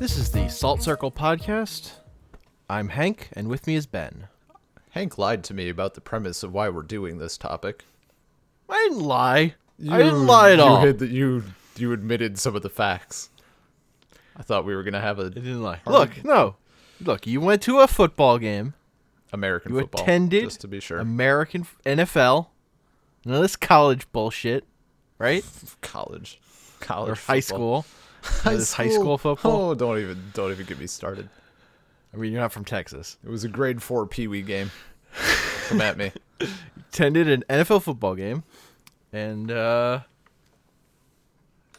This is the Salt Circle Podcast. I'm Hank, and with me is Ben. Hank lied to me about the premise of why we're doing this topic. I didn't lie. I didn't lie at all. You admitted some of the facts. I thought we were going to have a... I didn't lie. Look, you went to a football game. American You football, attended just to be sure. American NFL. None of this college bullshit, right? College Or football. high school. High school football. Oh, don't even get me started. I mean, you're not from Texas. It was a grade 4 Pee-wee game. Come at me. Attended an NFL football game, and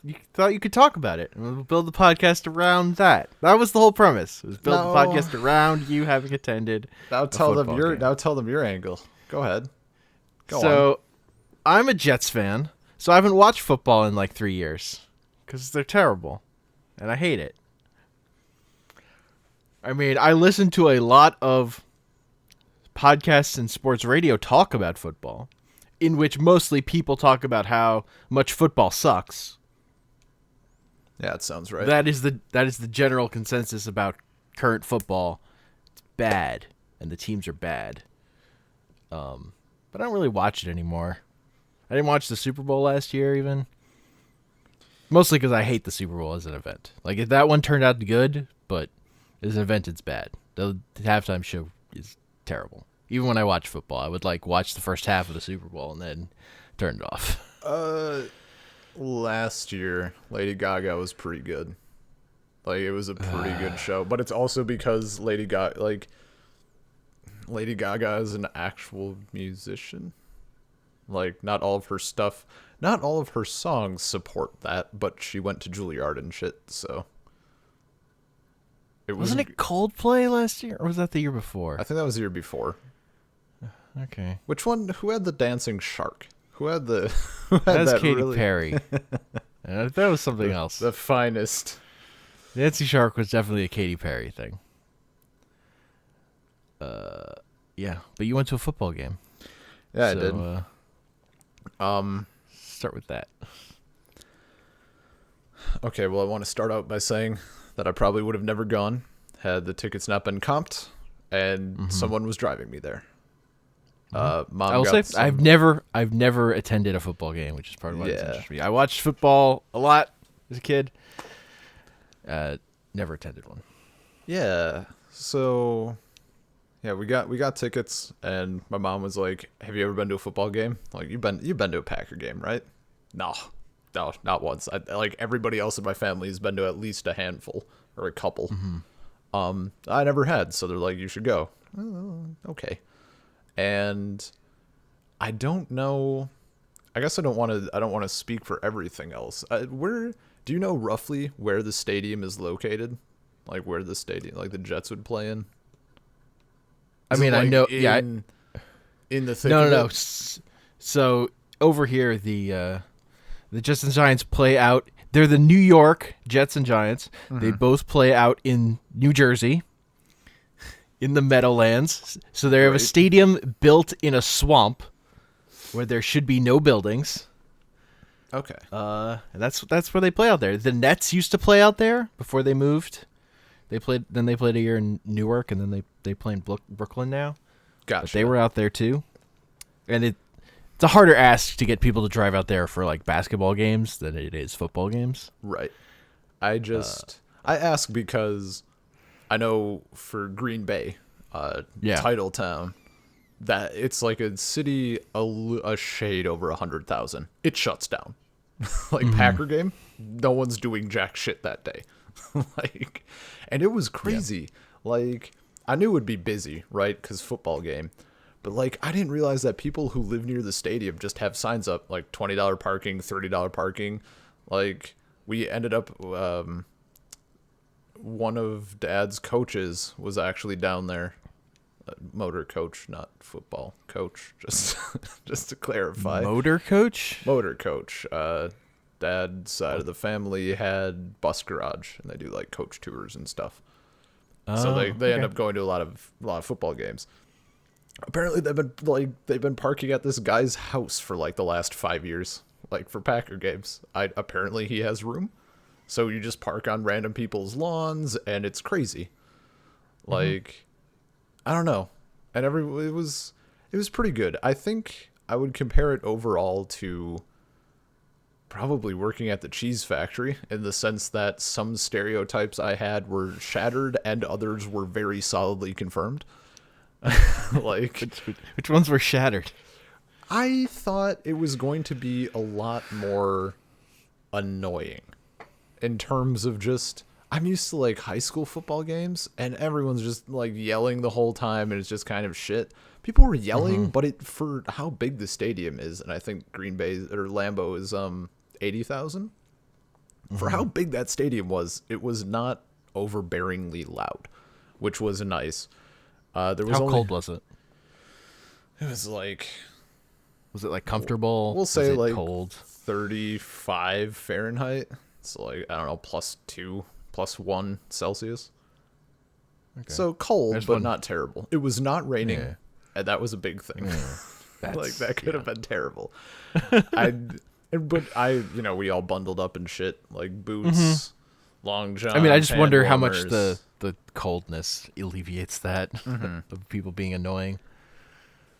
you thought you could talk about it, and we'll build the podcast around that. That was the whole premise. It was build the podcast around you having attended. Now tell them your angle. Go ahead. Go on. I'm a Jets fan, so I haven't watched football in like 3 years because they're terrible, and I hate it. I mean, I listen to a lot of podcasts and sports radio talk about football, in which mostly people talk about how much football sucks. Yeah, it sounds right. That is the general consensus about current football. It's bad, and the teams are bad. But I don't really watch it anymore. I didn't watch the Super Bowl last year, even. Mostly because I hate the Super Bowl as an event. Like, if that one turned out good, but as an event, it's bad. The halftime show is terrible. Even when I watch football, I would watch the first half of the Super Bowl and then turn it off. Last year, Lady Gaga was pretty good. Like, it was a pretty good show, but it's also because Lady Gaga is an actual musician. Like, not all of her songs support that, but she went to Juilliard and shit, so. Wasn't it Coldplay last year, or was that the year before? I think that was the year before. Okay. Which one? Who had the dancing shark? Who had that? That's Katy Perry. That was something else. The finest. Nancy Shark was definitely a Katy Perry thing. Yeah, but you went to a football game. Yeah, so, I did. Start with that. Okay, well, I want to start out by saying that I probably would have never gone had the tickets not been comped and someone was driving me there. Mom I will say I've never attended a football game, which is part of why it's interesting me. I watched football a lot as a kid. Never attended one. Yeah. So yeah, we got tickets, and my mom was like, "Have you ever been to a football game? Like, you've been to a Packer game, right?" No, not once. Like everybody else in my family has been to at least a handful or a couple. I never had, so they're like, "You should go." Okay. And I don't know. I guess I don't want to speak for everything else. Do you know roughly where the stadium is located? Like where the stadium, like the Jets would play in? I mean, I know. In the thick No. So over here, the Jets and Giants play out. They're the New York Jets and Giants. They both play out in New Jersey, in the Meadowlands. So they have a stadium built in a swamp where there should be no buildings. Okay. And that's where they play out there. The Nets used to play out there before they moved. They played a year in Newark, and then they play in Brooklyn now. Gotcha. But they were out there too. And it's a harder ask to get people to drive out there for like basketball games than it is football games. Right. I ask because I know for Green Bay, title town, that it's like a city a shade over 100,000. It shuts down. Like Packer game, no one's doing jack shit that day. And it was crazy. Yeah. Like, I knew it would be busy, right? Because football game. But, like, I didn't realize that people who live near the stadium just have signs up, like, $20 parking, $30 parking. Like, we ended up, one of Dad's coaches was actually down there. Motor coach, not football coach, just to clarify. Motor coach? Motor coach. Dad's side of the family had bus garage, and they do like coach tours and stuff. So they end up going to a lot of football games. Apparently they've been parking at this guy's house for like the last 5 years, like for Packer games. Apparently he has room. So you just park on random people's lawns, and it's crazy. Like, I don't know. And it was pretty good. I think I would compare it overall to probably working at the cheese factory, in the sense that some stereotypes I had were shattered and others were very solidly confirmed. Like, which ones were shattered? I thought it was going to be a lot more annoying in terms of just, I'm used to like high school football games and everyone's just like yelling the whole time and it's just kind of shit. People were yelling, but it, for how big the stadium is, and I think Green Bay or Lambeau is 80,000. For how big that stadium was, it was not overbearingly loud, which was nice. There was How cold was it? It was like, Was it like comfortable? we'll say was it like cold? 35 Fahrenheit. So like, I don't know, +2, +1 Celsius. Okay. So cold, There's but one- not terrible. It was not raining, Yeah. and that was a big thing. Like, that could have yeah. been terrible. You know, we all bundled up and shit, like boots, long johns. I mean, I just hand wonder how much warmers. the coldness alleviates that of people being annoying.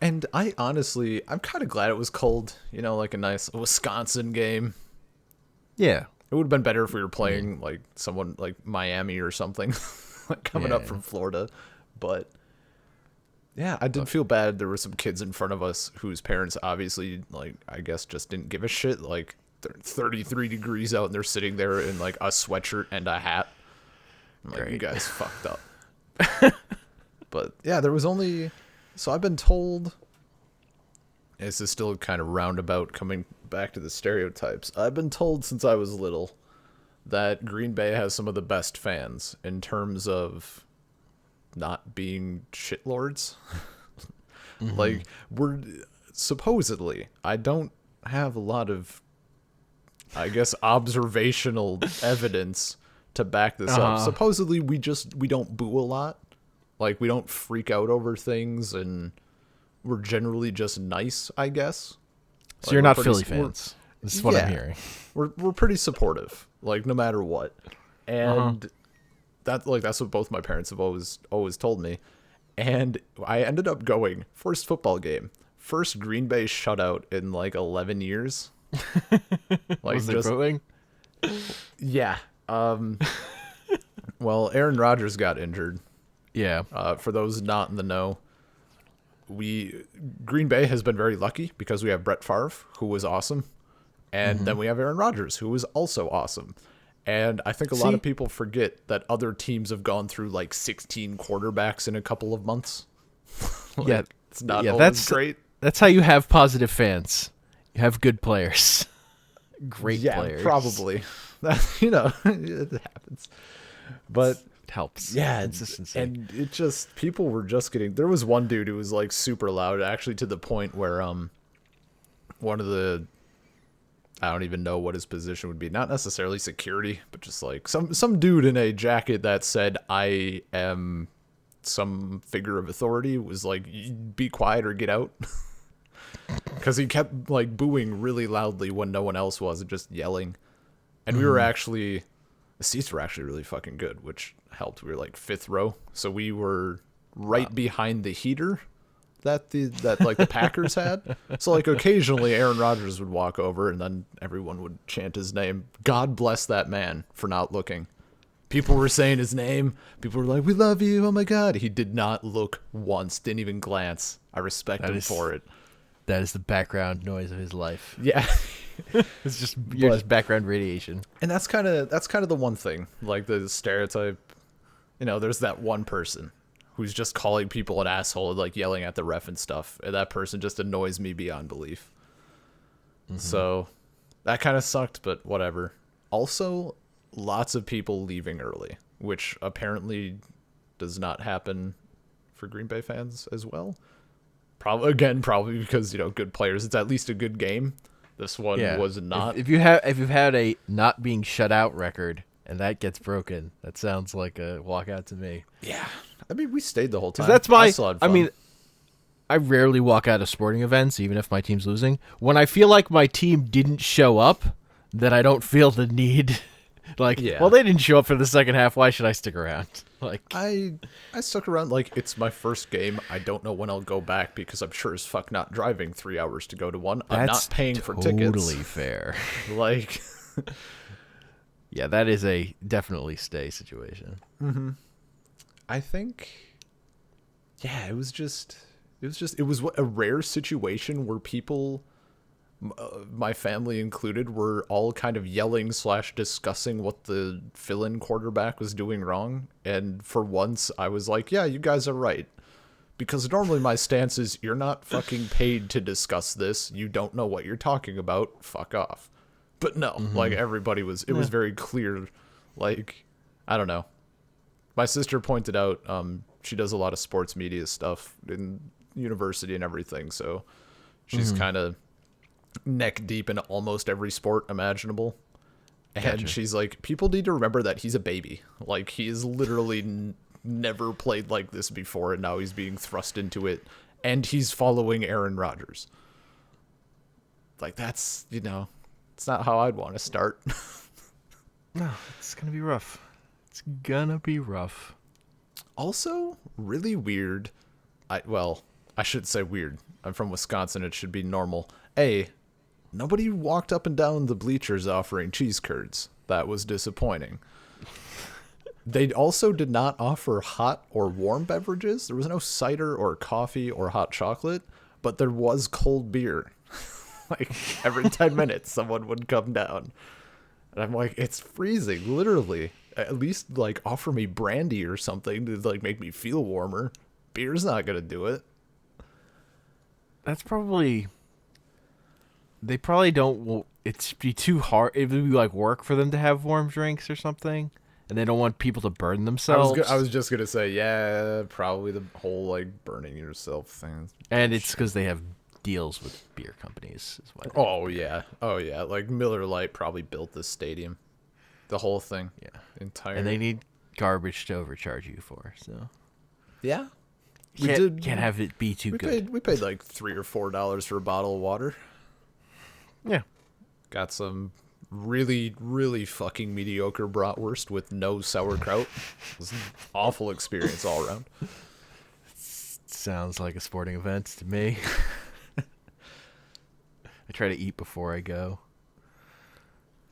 And I'm kind of glad it was cold. You know, like a nice Wisconsin game. Yeah. It would have been better if we were playing like someone like Miami or something, like coming up Yeah. from Florida. But yeah, I did feel bad. There were some kids in front of us whose parents obviously, like, I guess just didn't give a shit. Like, they're 33 degrees out and they're sitting there in like a sweatshirt and a hat. I'm like, you Great. guys fucked up. But yeah, there was only, so I've been told, this is still kind of roundabout coming back to the stereotypes. I've been told since I was little that Green Bay has some of the best fans in terms of not being shitlords. Like, we're supposedly, I don't have a lot of, I guess, observational evidence to back this up. Supposedly we don't boo a lot. Like, we don't freak out over things, and we're generally just nice, I guess. So Like, you're we're not pretty- Philly we're- fans. This is what I'm yeah. hearing. We're pretty supportive, like, no matter what. And that's what both my parents have always told me. And I ended up going first football game, first Green Bay shutout in like 11 years. Like, Was there booing? yeah. Well, Aaron Rodgers got injured. Yeah. For those not in the know, Green Bay has been very lucky because we have Brett Favre, who was awesome, and then we have Aaron Rodgers, who was also awesome. And I think a lot of people forget that other teams have gone through like 16 quarterbacks in a couple of months. Like, Yeah. it's not Yeah, always that's great. That's how you have positive fans. You have good players. Great players. Probably. You know, it happens. But It helps. yeah, Consistency. and it just, people were just getting, there was one dude who was like super loud, actually, to the point where one of the, I don't even know what his position would be, not necessarily security, but just like some dude in a jacket that said, I am some figure of authority, was like, be quiet or get out. Because he kept like booing really loudly when no one else was, and just yelling. And we were actually, the seats were actually really fucking good, which helped. We were like 5th row, so we were right behind the heater that the Packers had. So like occasionally Aaron Rodgers would walk over, and then everyone would chant his name. God bless that man for not looking. People were saying his name. People were like, "We love you." Oh my God. He did not look once. Didn't even glance. I respect him for it. That is the background noise of his life. Yeah. It's just you're just background radiation. And that's kind of the one thing, like the stereotype, you know, there's that one person who's just calling people an asshole and like yelling at the ref and stuff, and that person just annoys me beyond belief. So that kind of sucked, but whatever. Also, lots of people leaving early, which apparently does not happen for Green Bay fans as well. Probably because, you know, good players, it's at least a good game. This one was not. If you've had a not being shut out record and that gets broken, that sounds like a walkout to me. Yeah. I mean, we stayed the whole time. That's my. still had I fun. mean, I rarely walk out of sporting events, even if my team's losing. When I feel like my team didn't show up, then I don't feel the need Like, Yeah. well, they didn't show up for the second half. Why should I stick around? Like, I stuck around like it's my first game. I don't know when I'll go back because I'm sure as fuck not driving 3 hours to go to one. I'm that's not paying for tickets. totally fair. Like, Yeah, that is a definitely stay situation. I think, yeah, it was a rare situation where people, my family included, were all kind of yelling / discussing what the fill-in quarterback was doing wrong. And for once, I was like, yeah, you guys are right. Because normally my stance is, you're not fucking paid to discuss this. You don't know what you're talking about. Fuck off. But no, like everybody was, it was very clear. Like, I don't know. My sister pointed out, she does a lot of sports media stuff in university and everything. So she's kind of neck deep in almost every sport imaginable. And Gotcha. she's like, people need to remember that he's a baby. Like, he is literally never played like this before, and now he's being thrust into it, and he's following Aaron Rodgers. Like, that's, it's not how I'd want to start. No, it's gonna be rough. It's gonna be rough. Also, really weird. I should say weird. I'm from Wisconsin. It should be normal. Nobody walked up and down the bleachers offering cheese curds. That was disappointing. They also did not offer hot or warm beverages. There was no cider or coffee or hot chocolate, but there was cold beer. Like, every 10 minutes, someone would come down. And I'm like, it's freezing, literally. At least, like, offer me brandy or something to, like, make me feel warmer. Beer's not going to do it. That's probably. They probably don't. It's be too hard. It would be like work for them to have warm drinks or something, and they don't want people to burn themselves. I was just gonna say, yeah, probably the whole like burning yourself thing. And it's because they have deals with beer companies. Is why. Oh yeah. Like Miller Lite probably built this stadium, the whole thing. Yeah. Entire. And they need garbage to overcharge you for. So. Yeah. Can't have it be too good. We paid like $3 or $4 for a bottle of water. Yeah. Got some really, really fucking mediocre bratwurst with no sauerkraut. It was an awful experience all around. Sounds like a sporting event to me. I try to eat before I go.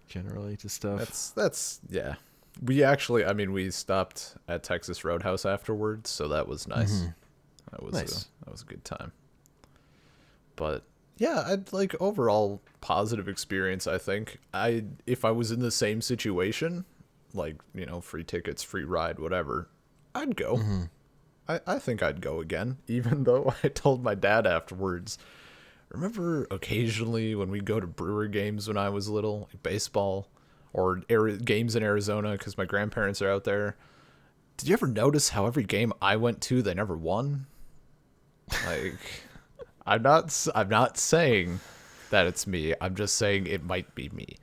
Generally to stuff. That's yeah. We stopped at Texas Roadhouse afterwards, so that was nice. That was Nice. that was a good time. But yeah, I'd like overall positive experience, I think. If I was in the same situation, like, free tickets, free ride, whatever, I'd go. I think I'd go again, even though I told my dad afterwards, remember occasionally when we go to Brewer games when I was little, like baseball or games in Arizona because my grandparents are out there. Did you ever notice how every game I went to, they never won? Like, I'm not saying that it's me. I'm just saying it might be me.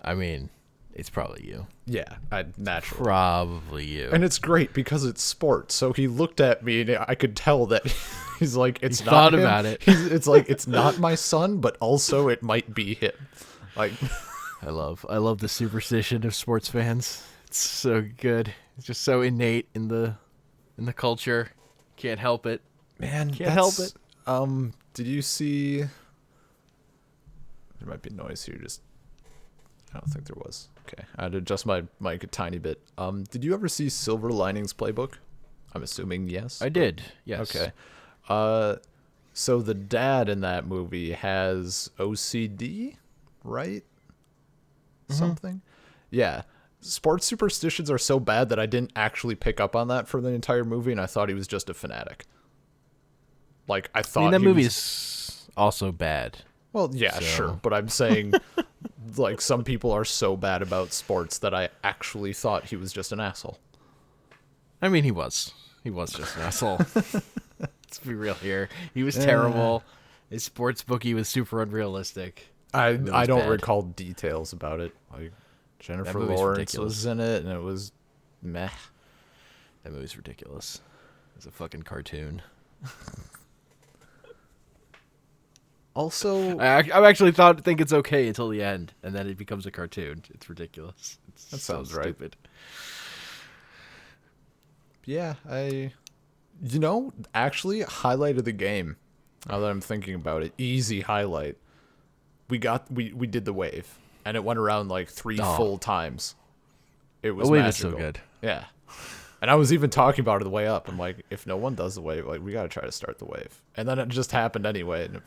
I mean, it's probably you. Yeah, naturally. Probably you. And it's great because it's sports. So he looked at me and I could tell that he's like, it's not thought him. about it. It's like, it's not my son, but also it might be him. Like, I love the superstition of sports fans. It's so good. It's just so innate in the culture. Can't help it. man, Can't help it. Did you see? There might be noise here. I don't think there was. Okay, I had to adjust my mic a tiny bit. Did you ever see Silver Linings Playbook? I'm assuming yes. I did. Yes. Okay. So the dad in that movie has OCD, right? Something. Yeah. Sports superstitions are so bad that I didn't actually pick up on that for the entire movie, and I thought he was just a fanatic. Like, I thought that movie is also bad. Well, yeah, so. sure. But I'm saying, like, some people are so bad about sports that I actually thought he was just an asshole. I mean, he was. He was just an asshole. Let's be real here. He was terrible. His sports bookie was super unrealistic. I don't bad. recall details about it. Like, Jennifer Lawrence ridiculous. was in it, and it was meh. That movie's ridiculous. It's a fucking cartoon. Also, I actually think it's okay until the end, and then it becomes a cartoon. It's ridiculous. It's that so sounds right. stupid. Yeah, actually, highlight of the game. Now that I'm thinking about it, easy highlight. We did the wave, and it went around like 3 full times. It was The wave magical. is so good. Yeah. And I was even talking about it the way up. I'm like, if no one does the wave, like we gotta try to start the wave. And then it just happened anyway, and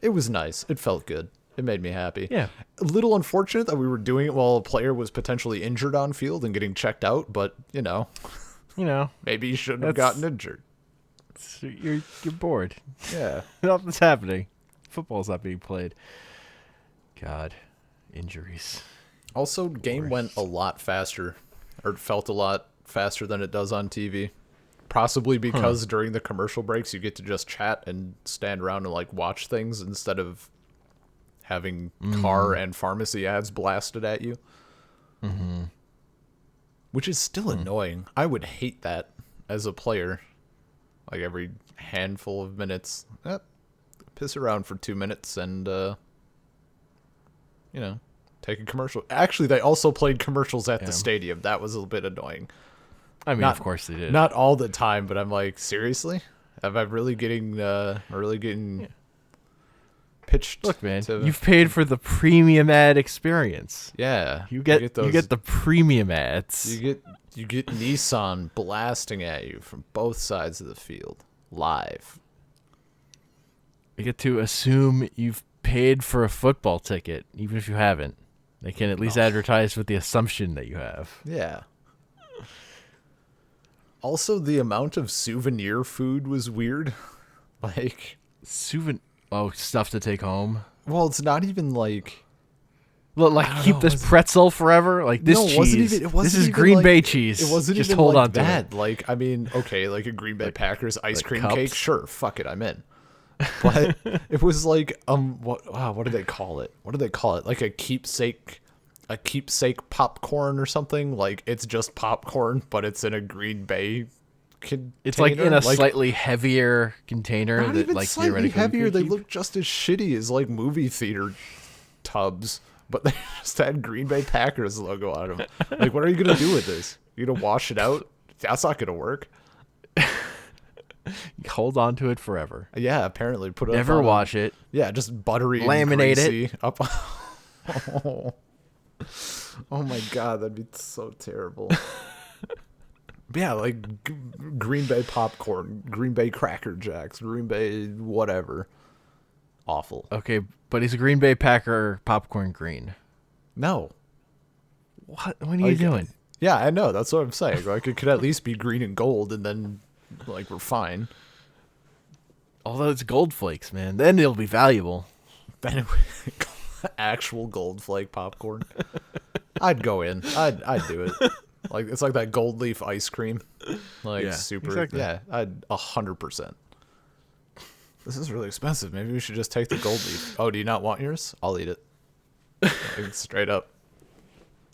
it was nice. It felt good. It made me happy. Yeah. A little unfortunate that we were doing it while a player was potentially injured on field and getting checked out, but maybe he shouldn't have gotten injured. You're bored. Yeah. Nothing's happening. Football's not being played. God, injuries. Also, game went a lot faster, or it felt a lot faster than it does on TV. Possibly because during the commercial breaks you get to just chat and stand around and like watch things instead of having car and pharmacy ads blasted at you. Mm-hmm. Which is still annoying. I would hate that as a player. Like every handful of minutes, piss around for 2 minutes and take a commercial. Actually, they also played commercials at the stadium. That was a bit annoying. I mean, of course they did. Not all the time, but I'm like, seriously? Am I really getting pitched? Look, man, you've paid for the premium ad experience. Yeah, you get the premium ads. You get Nissan blasting at you from both sides of the field live. You get to assume you've paid for a football ticket, even if you haven't. They can at least advertise with the assumption that you have. Yeah. Also, the amount of souvenir food was weird. Like stuff to take home. Well, it's not even like. Look, like keep this pretzel forever. Like this cheese. This is Green Bay cheese. It wasn't just even hold like on to that. it. Like I mean, okay, like a Green Bay Packers ice cream cups? cake. Sure, fuck it, I'm in. But it was like what do they call it? What do they call it? Like a keepsake popcorn or something. Like it's just popcorn, but it's in a Green Bay container. It's like in a slightly heavier container. Not that even like slightly heavier. They look just as shitty as like movie theater tubs, but they just had Green Bay Packers logo on them. Like, what are you gonna do with this? You gonna wash it out? That's not gonna work. Hold on to it forever. Yeah, apparently put it. Never wash it. Yeah, just buttery, laminate and greasy it up. Oh my god, that'd be so terrible. Yeah, like Green Bay popcorn, Green Bay Cracker Jacks, Green Bay whatever. Awful. Okay, but is Green Bay Packer popcorn green? No. What are you doing? Yeah, I know. That's what I'm saying. Like, it could at least be green and gold, and then, like, we're fine. Although it's gold flakes, man. Then it'll be valuable. Then actual gold flake popcorn. I'd go in. I'd do it. Like, it's like that gold leaf ice cream. Like, yeah, super. Exactly. Yeah, I'd 100%. This is really expensive. Maybe we should just take the gold leaf. Oh, do you not want yours? I'll eat it. Like, straight up.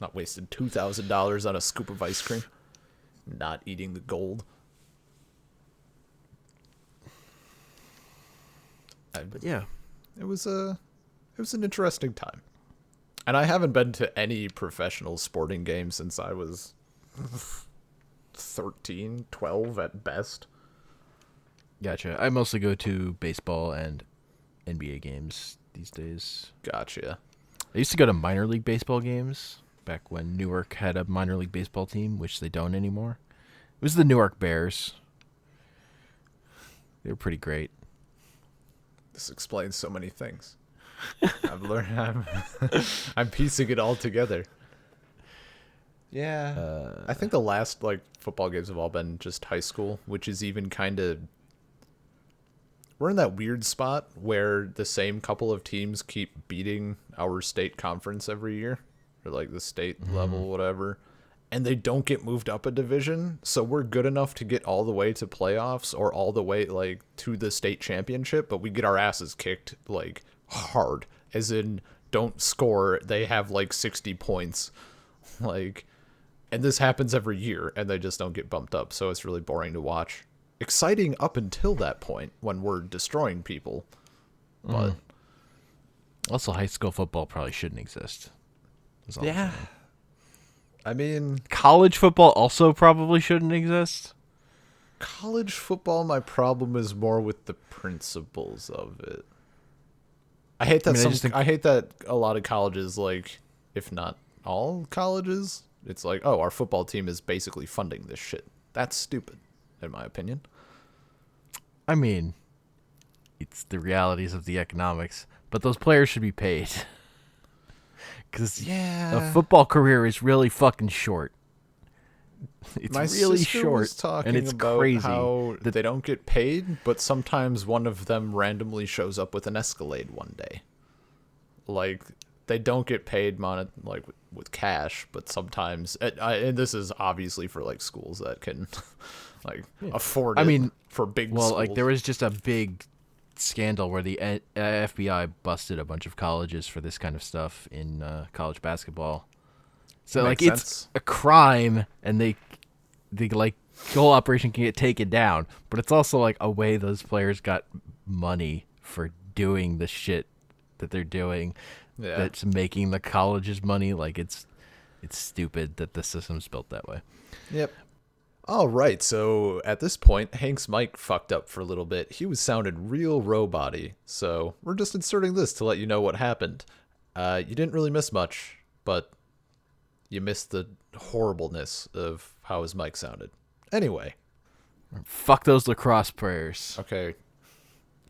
Not wasting $2,000 on a scoop of ice cream. Not eating the gold. But yeah, it was an interesting time. And I haven't been to any professional sporting game since I was 13, 12 at best. Gotcha. I mostly go to baseball and NBA games these days. Gotcha. I used to go to minor league baseball games back when Newark had a minor league baseball team, which they don't anymore. It was the Newark Bears. They were pretty great. This explains so many things. I'm piecing it all together. Yeah. I think the last like football games have all been just high school, which is even kind of, we're in that weird spot where the same couple of teams keep beating our state conference every year, or like the state level, whatever, and they don't get moved up a division. So we're good enough to get all the way to playoffs or all the way like to the state championship, but we get our asses kicked like hard, as in don't score. They have like 60 points, like, and this happens every year, and they just don't get bumped up. So it's really boring to watch. Exciting up until that point when we're destroying people, but Also, high school football probably shouldn't exist. That's all I'm Yeah. saying. I mean, College football also probably shouldn't exist. college football, my problem is more with the principles of it. I hate I that mean, I just think I hate that a lot of colleges, like, if not all colleges, it's like, oh, our football team is basically funding this shit. That's stupid, in my opinion. I mean, it's the realities of the economics, but those players should be paid because a Yeah. football career is really fucking short. It's My really sister short, was and talking it's about crazy how that they don't get paid, but sometimes one of them randomly shows up with an Escalade one day. Like, they don't get paid like with cash, but sometimes, and this is obviously for like schools that can like afford I it mean, for big well, schools. like there was just a big scandal where the FBI busted a bunch of colleges for this kind of stuff in college basketball. So Makes like it's sense. a crime, and the like whole operation can get taken down, but it's also like a way those players got money for doing the shit that they're doing. Yeah. That's making the colleges money. Like it's stupid that the system's built that way. Yep. All right, so at this point, Hank's mic fucked up for a little bit. He was sounded real robot-y, so we're just inserting this to let you know what happened. You didn't really miss much, but you missed the horribleness of how his mic sounded. Anyway, Fuck those lacrosse players. okay,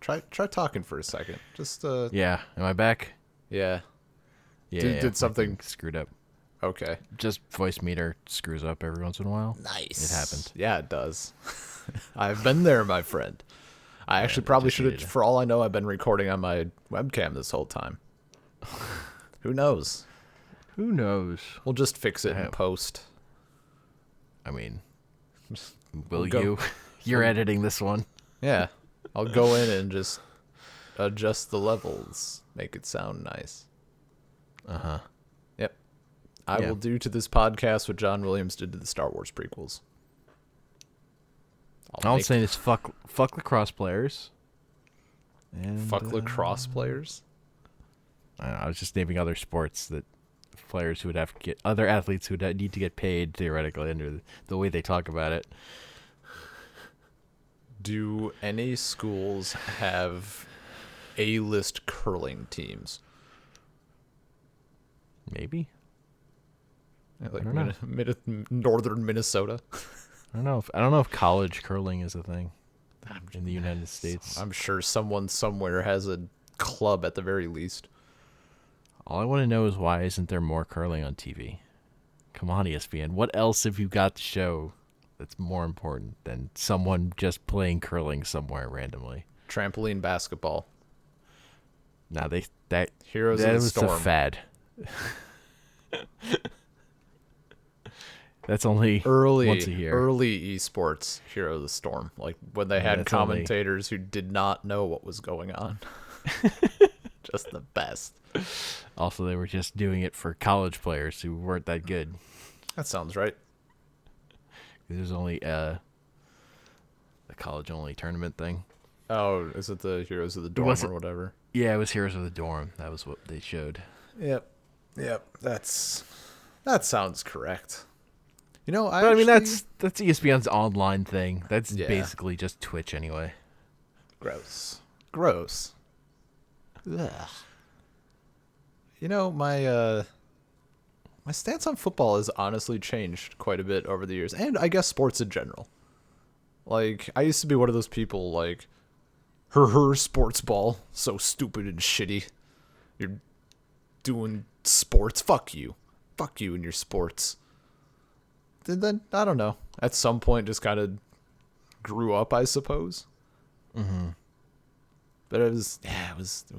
try talking for a second. Just Yeah, am I back? yeah. Yeah, Did my something- thing screwed up. Okay. Just voice meter screws up every once in a while. Nice. It happened. Yeah, it does. I've been there, my friend. I actually probably should have. needed it. For all I know, I've been recording on my webcam this whole time. Who knows? Who knows? We'll just fix it in Damn. post. I mean, will go- you? You're editing this one. Yeah, I'll go in and just adjust the levels, make it sound nice. Uh-huh. Yep. I Yeah. will do to this podcast what John Williams did to the Star Wars prequels. All I'm saying is fuck lacrosse players. And fuck lacrosse players. I was just naming other sports that players who would have to get other athletes who would need to get paid theoretically under the way they talk about it. Do any schools have A-list curling teams? Maybe. Like don't know. northern Minnesota? I don't know if college curling is a thing in the United States. I'm sure someone somewhere has a club at the very least. All I want to know is why isn't there more curling on TV? Come on, ESPN. What else have you got to show that's more important than someone just playing curling somewhere randomly? Trampoline basketball. Now that Heroes that of the was Storm. a fad. That's only once a year. Early esports Heroes of the Storm. Like when they had that's only- commentators who did not know what was going on. Just the best. Also, they were just doing it for college players who weren't that good. That sounds right. There's only a college-only tournament thing. Oh, is it the Heroes of the Dorm wasn't- or whatever? Yeah, it was Heroes of the Dorm. That was what they showed. Yep. That sounds correct. You know, But I mean, that's ESPN's online thing. That's Yeah. basically just Twitch anyway. gross. Ugh. You know, my stance on football has honestly changed quite a bit over the years, and I guess sports in general. Like, I used to be one of those people like, her sports ball, so stupid and shitty. You're doing sports. Fuck you and your sports. And then I don't know. At some point, just kind of grew up, I suppose. Mm-hmm. But it was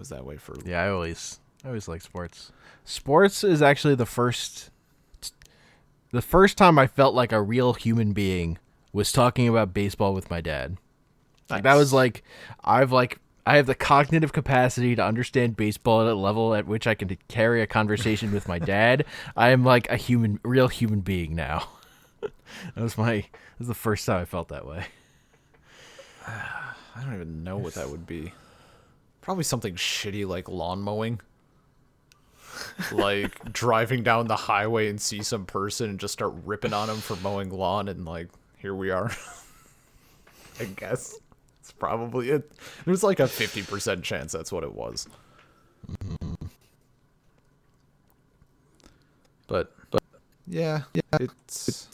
that way for Yeah, I always like sports. Sports is actually the first time I felt like a real human being was talking about baseball with my dad. Like, that was like I have the cognitive capacity to understand baseball at a level at which I can carry a conversation with my dad. I am like a real human being now. That was the first time I felt that way. I don't even know what that would be. Probably something shitty like lawn mowing. like driving down the highway and see some person and just start ripping on them for mowing lawn, and like here we are. I guess it's probably it. There's like a 50% chance that's what it was. But yeah, it's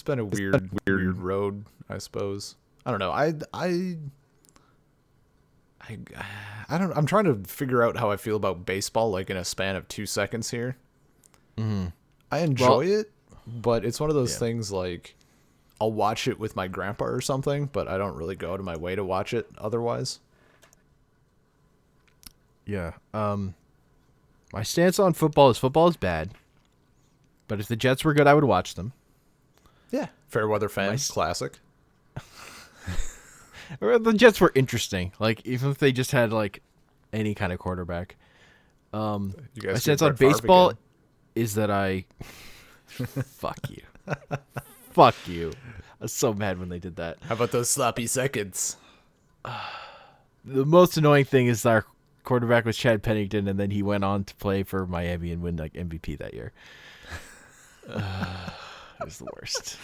been a weird road, I suppose. I don't know. I don't. I'm trying to figure out how I feel about baseball, like in a span of 2 seconds here. Mm-hmm. I enjoy it, but it's one of those things like I'll watch it with my grandpa or something, but I don't really go out of my way to watch it otherwise. Yeah. My stance on football is bad, but if the Jets were good, I would watch them. Yeah, fair weather fan, classic. The Jets were interesting. Like, even if they just had like any kind of quarterback. You guys My stance on baseball is that I fuck you. Fuck you. I was so mad when they did that. How about those sloppy seconds? The most annoying thing is our quarterback was Chad Pennington, and then he went on to play for Miami and win like MVP that year. It was the worst.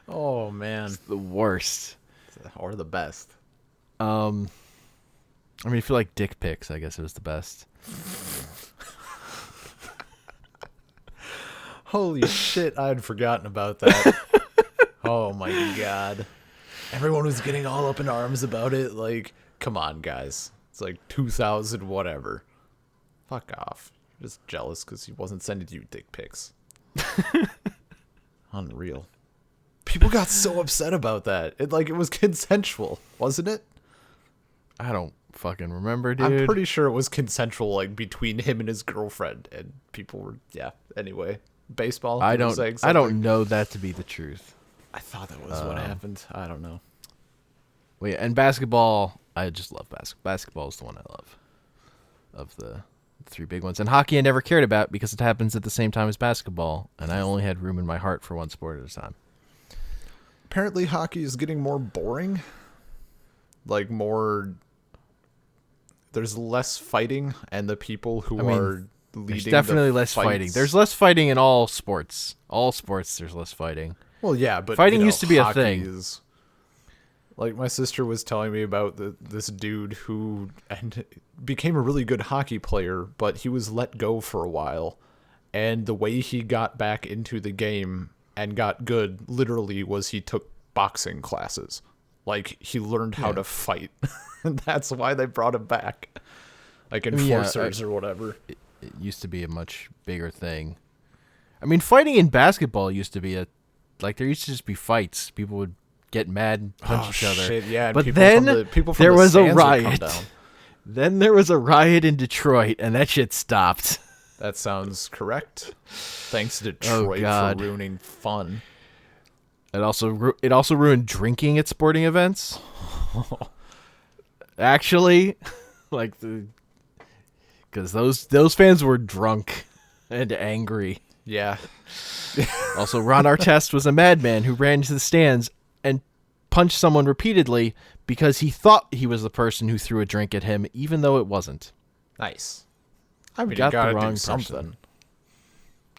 Oh man, It's the worst. Or the best. I mean, if you like dick pics, I guess it was the best. Holy shit, I had forgotten about that. Oh my god. Everyone was getting all up in arms about it. Like, come on, guys. It's like 2000 whatever. Fuck off. Just jealous because he wasn't sending you dick pics. Unreal. People got so upset about that. It was consensual, wasn't it? I don't fucking remember, dude. I'm pretty sure it was consensual, like between him and his girlfriend, and people were Anyway, baseball. I don't know that to be the truth. I thought that was what happened. I don't know. Well, yeah, and basketball, I just love basketball. Basketball is the one I love of the three big ones. And hockey I never cared about because it happens at the same time as basketball, and I only had room in my heart for one sport at a time. Apparently hockey is getting more boring. There's less fighting, and the people who are leading there's definitely less fights. fighting. There's less fighting in all sports. All sports, there's less fighting. Well, yeah, but fighting used to be a thing. Like my sister was telling me about this dude who became a really good hockey player, but he was let go for a while, and the way he got back into the game and got good literally was he took boxing classes. Like, he learned how to fight. And that's why they brought him back. Like enforcers or whatever. It used to be a much bigger thing. I mean, fighting in basketball used to be there used to just be fights. People would get mad and punch each other. Shit, yeah. But then there was a riot. Down. Then there was a riot in Detroit, and that shit stopped. That sounds correct. Thanks to Detroit for ruining fun. It also ruined drinking at sporting events. Actually, because those fans were drunk and angry. Yeah. Also, Ron Artest was a madman who ran into the stands and punched someone repeatedly because he thought he was the person who threw a drink at him, even though it wasn't. Nice. I mean, got you gotta the wrong do something.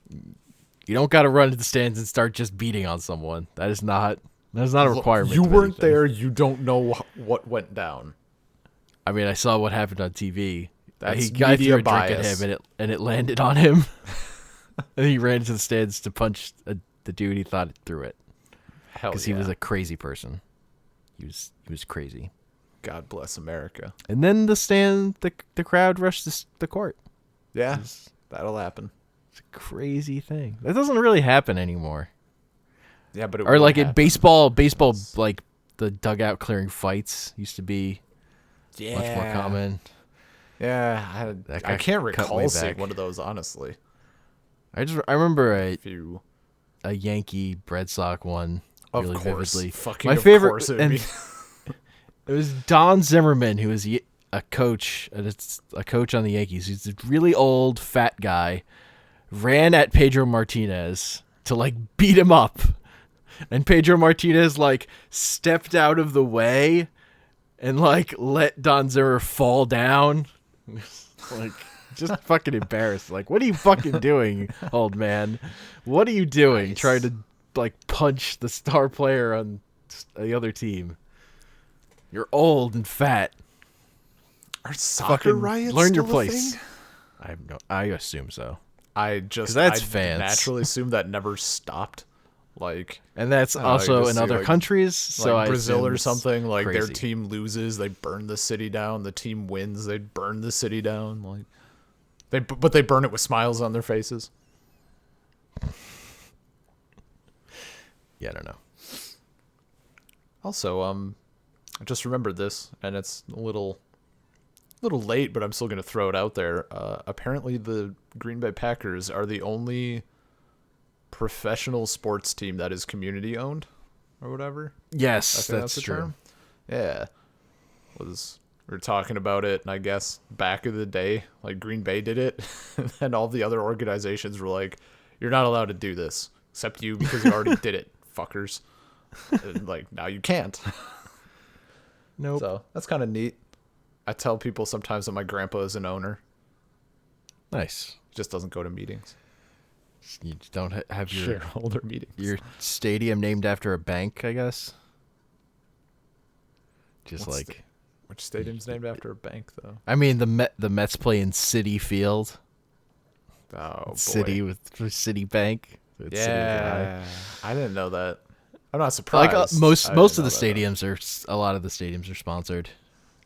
person. You don't got to run to the stands and start just beating on someone. That is not a requirement. You weren't there. You don't know what went down. I mean, I saw what happened on TV. That's he guy threw a bias. drink at him, and it landed on him. And he ran to the stands to punch the dude he thought threw it. Hell yeah. Because he was a crazy person. He was crazy. God bless America. And then the crowd rushed the court. Yeah, that'll happen. It's a crazy thing. That doesn't really happen anymore. Yeah, but or like in baseball, like the dugout clearing fights used to be much more common. Yeah, I can't recall seeing one of those, honestly. I remember a Yankee Red Sox one really vividly. Fucking my favorite, and it was Don Zimmerman, who was a coach, and it's a coach on the Yankees. He's a really old, fat guy. Ran at Pedro Martinez to beat him up, and Pedro Martinez stepped out of the way and let Don Zimmer fall down. Just fucking embarrassed. Like, what are you fucking doing, old man? What are you doing? Nice. Trying to like punch the star player on the other team. You're old and fat. Are soccer Fucking riots learn still your place. a thing? I assume so. I fans. naturally assume that never stopped. Like, And that's I don't know, you also just in see, other like- countries. So like I Brazil assume or it's something, like their crazy. team loses, they burn the city down. The team wins, they burn the city down. Like but they burn it with smiles on their faces. Yeah, I don't know. Also, I just remembered this, and it's a little late, but I'm still gonna throw it out there. Apparently, the Green Bay Packers are the only professional sports team that is community owned, or whatever. I Yes, think that's the true. term. Yeah, we were talking about it, and I guess back in the day, like Green Bay did it, and all the other organizations were like, "You're not allowed to do this, except you because you already did it, fuckers." And like now you can't. Nope. So that's kind of neat. I tell people sometimes that my grandpa is an owner, Nice. just doesn't go to meetings, You just don't have your shareholder meetings. your stadium named after a bank, I guess. Just What's like Which stadium's named after a bank, though? I mean the Mets play in City Field. Oh, boy. City with Citibank. So it's City with an I. Yeah, I didn't know that. I'm not Like surprised. most I most didn't of the know that, stadiums a lot of the stadiums are sponsored.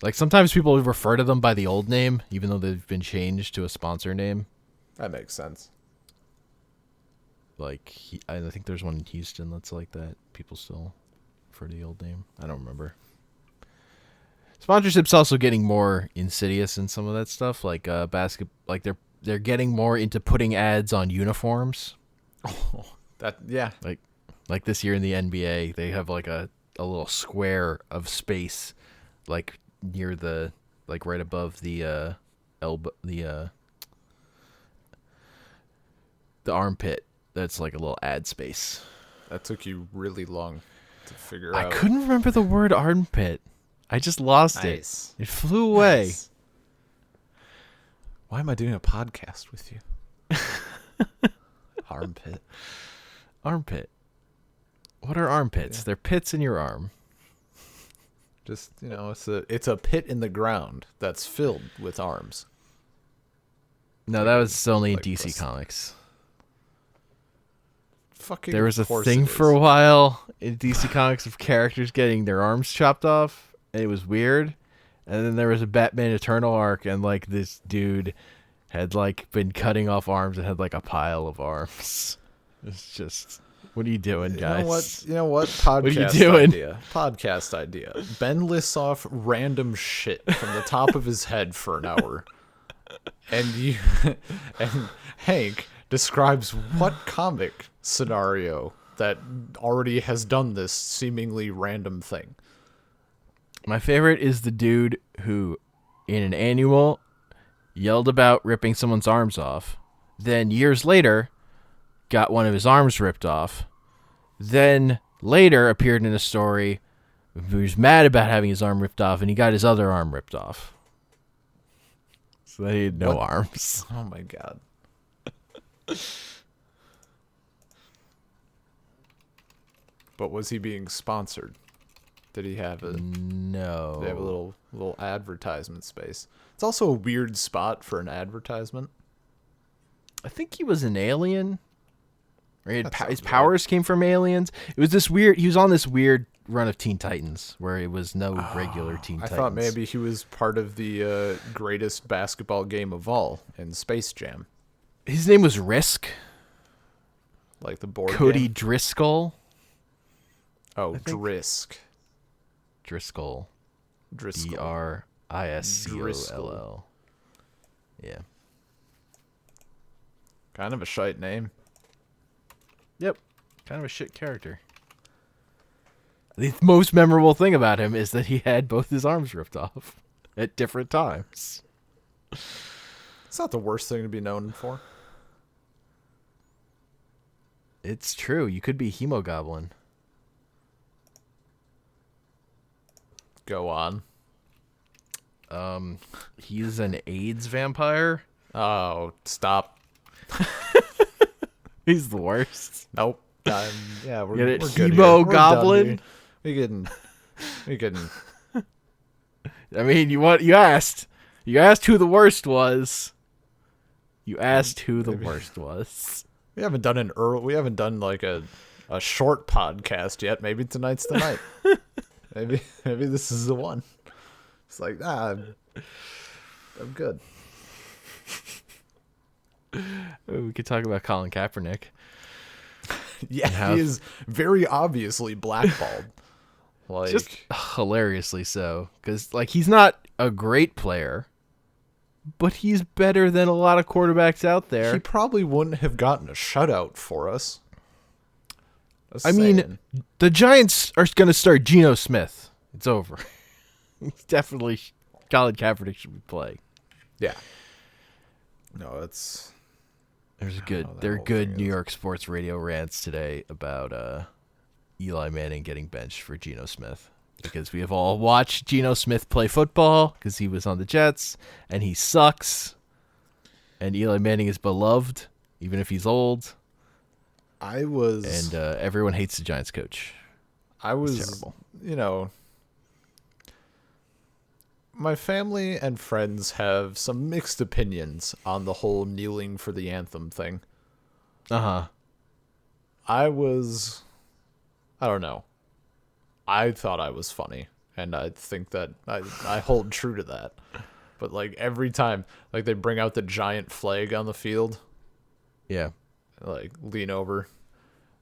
Like sometimes people refer to them by the old name, even though they've been changed to a sponsor name. though. That makes sense. Like I think there's one in Houston that's like that. People still refer to the old name. I don't remember. Sponsorship's also getting more insidious in some of that stuff. Like like they're getting more into putting ads on uniforms. Yeah. Like this year in the NBA, they have like a little square of space, like near the like right above the elbow the armpit. That's like a little ad space. That took you really long to figure I out. couldn't remember the word armpit. I just lost Nice. it. It flew away. Nice. Why am I doing a podcast with you? Armpit. Armpit. What are armpits? Yeah. They're pits in your arm. Just, it's a pit in the ground that's filled with arms. No, that was only in like DC press- Comics. Fucking There was a of course thing it for a is. while in DC Comics of characters getting their arms chopped off, and it was weird. And then there was a Batman Eternal arc, and like this dude had like been cutting off arms and had like a pile of arms. It's just, what are you doing, guys? You know what? Podcast What are you doing? idea. Podcast idea. Ben lists off random shit from the top of his head for an hour. And and Hank describes what comic scenario that already has done this seemingly random thing. My favorite is the dude who, in an annual, yelled about ripping someone's arms off. Then years later, got one of his arms ripped off. Then later appeared in a story who was mad about having his arm ripped off, and he got his other arm ripped off. So they had no What? arms. Oh my god. But was he being sponsored? Did he have a No. They have a little advertisement space. It's also a weird spot for an advertisement. I think he was an alien. Or he had That his sounds powers came from aliens. It was this weird. He was on this weird run of Teen Titans where it was no regular Teen I Titans. thought maybe he was part of the greatest basketball game of all in Space Jam, His name was Risk. like the board Cody game. Driscoll. Oh, think. Drisk. Driscoll. Driscoll. Driscoll. Yeah. Kind of a shite name. Yep. Kind of a shit character. The most memorable thing about him is that he had both his arms ripped off at different times. It's not the worst thing to be known for. It's true. You could be Hemogoblin. Go on. He's an AIDS vampire, Oh, stop. He's the worst. Nope. Yeah, we're Get it? we're good Hebo here. We're Goblin? done, dude. We getting. We getting. I mean, you asked. You asked who the worst was. You asked who the worst was. We haven't done We haven't done like a short podcast yet. Maybe tonight's the night. maybe this is the one. It's like I'm good. We could talk about Colin Kaepernick. Yeah, he is very obviously blackballed. Like, just hilariously so, because like he's not a great player, but he's better than a lot of quarterbacks out there. He probably wouldn't have gotten a shutout for us. I mean, the Giants are going to start Geno Smith. It's over. Definitely, Colin Kaepernick should be playing. Yeah. No, it's. They're good New York sports radio rants today about Eli Manning getting benched for Geno Smith, because we have all watched Geno Smith play football because he was on the Jets and he sucks, and Eli Manning is beloved even if he's old. And everyone hates the Giants coach. It's terrible. My family and friends have some mixed opinions on the whole kneeling for the anthem thing. Uh-huh. I don't know. I thought I was funny, and I think that I hold true to that. But like every time like they bring out the giant flag on the field, Yeah. like lean over,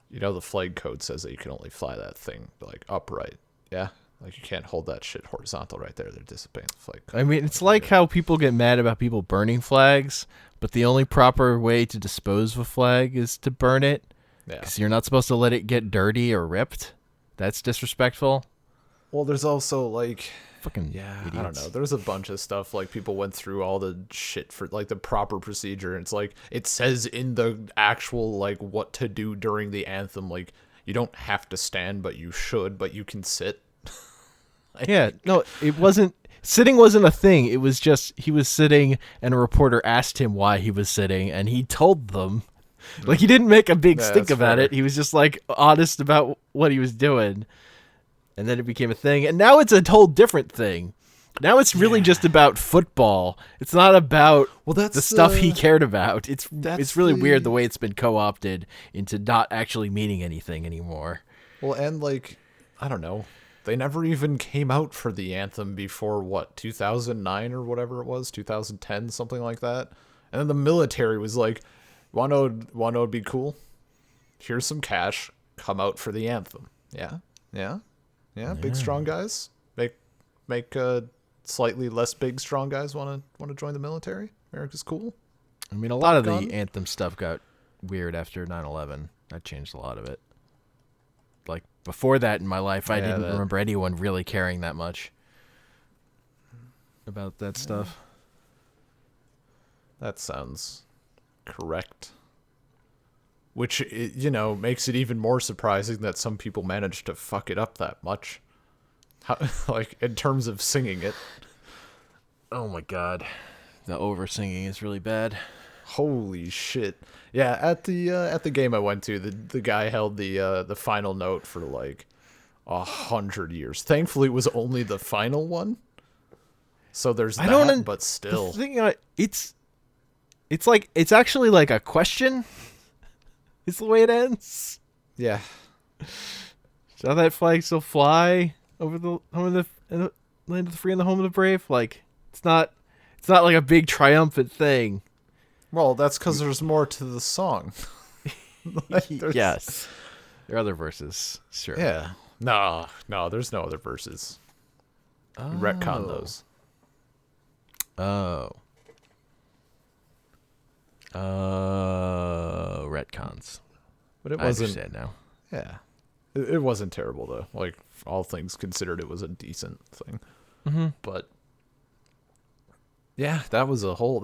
the flag code says that you can only fly that thing like upright. Yeah. Like, you can't hold that shit horizontal right there. They're disobeying the flag code. I mean, it's like how people get mad about people burning flags, but the only proper way to dispose of a flag is to burn it. Yeah. Because you're not supposed to let it get dirty or ripped. That's disrespectful. Well, there's also, like... Fucking idiots. idiots. I don't know. There's a bunch of stuff, like, people went through all the shit for, like, the proper procedure. And it's like, it says in the actual, like, what to do during the anthem. Like, you don't have to stand, but you should, but you can sit. Yeah, no, it wasn't. Sitting wasn't a thing. It was just he was sitting, and a reporter asked him why he was sitting, and he told them. Like, he didn't make a big stink about it. He was just like honest about what he was doing, and then it became a thing. And now it's a whole different thing. Now it's really just about football. It's not about the stuff he cared about. It's really weird the way it's been co-opted into not actually meaning anything anymore. Well, and like, I don't know. They never even came out for the anthem before, 2009 or whatever it was, 2010, something like that. And then the military was like, wanna be cool? Here's some cash. Come out for the anthem. Yeah. Big, strong guys. Make slightly less big, strong guys want to join the military. America's cool. I mean, a lot of the anthem stuff got weird after 9/11. That changed a lot of it. Like, before that in my life, I didn't remember anyone really caring that much about that stuff. That sounds correct. Which, makes it even more surprising that some people managed to fuck it up that much. How, like, in terms of singing it. Oh my god. The over-singing is really bad. Holy shit. Yeah, at the game I went to, the guy held the final note for like 100 years. Thankfully, it was only the final one. So there's that, but still. The thing, it's actually like a question. It's the way it ends. Yeah. Shall that flag still fly over the home of the land of the free and the home of the brave? Like, it's not like a big triumphant thing. Well, that's because there's more to the song. Yes. There are other verses. Sure. Yeah. No, there's no other verses. Oh. Retcon those. Oh. Retcons. But it I wasn't. understand now. Yeah. It wasn't terrible, though. Like, all things considered, it was a decent thing. Mm-hmm. But, yeah, that was all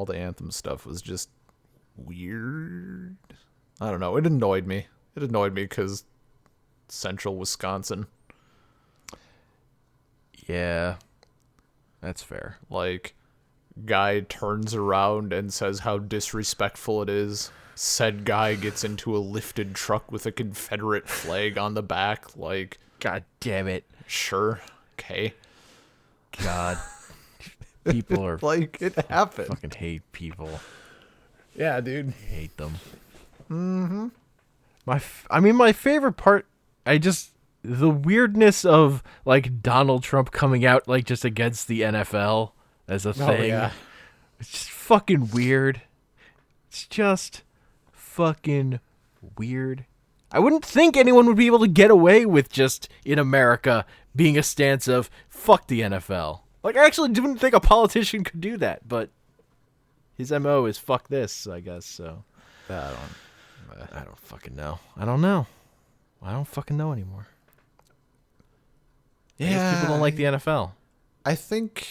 the anthem stuff was just weird. I don't know. It annoyed me. Because Central Wisconsin. Yeah. That's fair. Like, guy turns around and says how disrespectful it is. Said guy gets into a lifted truck with a Confederate flag on the back. Like, God damn it. sure, okay. God. People are Like, it happened. fucking hate people. Yeah, dude. Hate them. Mm-hmm. My favorite part, the weirdness of like Donald Trump coming out like just against the NFL as a thing. Yeah. It's just fucking weird. It's just fucking weird. I wouldn't think anyone would be able to get away with just in America being a stance of fuck the NFL. Like, I actually didn't think a politician could do that, but his MO is fuck this, I guess, so. I don't fucking know. I don't fucking know anymore. I guess people don't like the NFL. I think,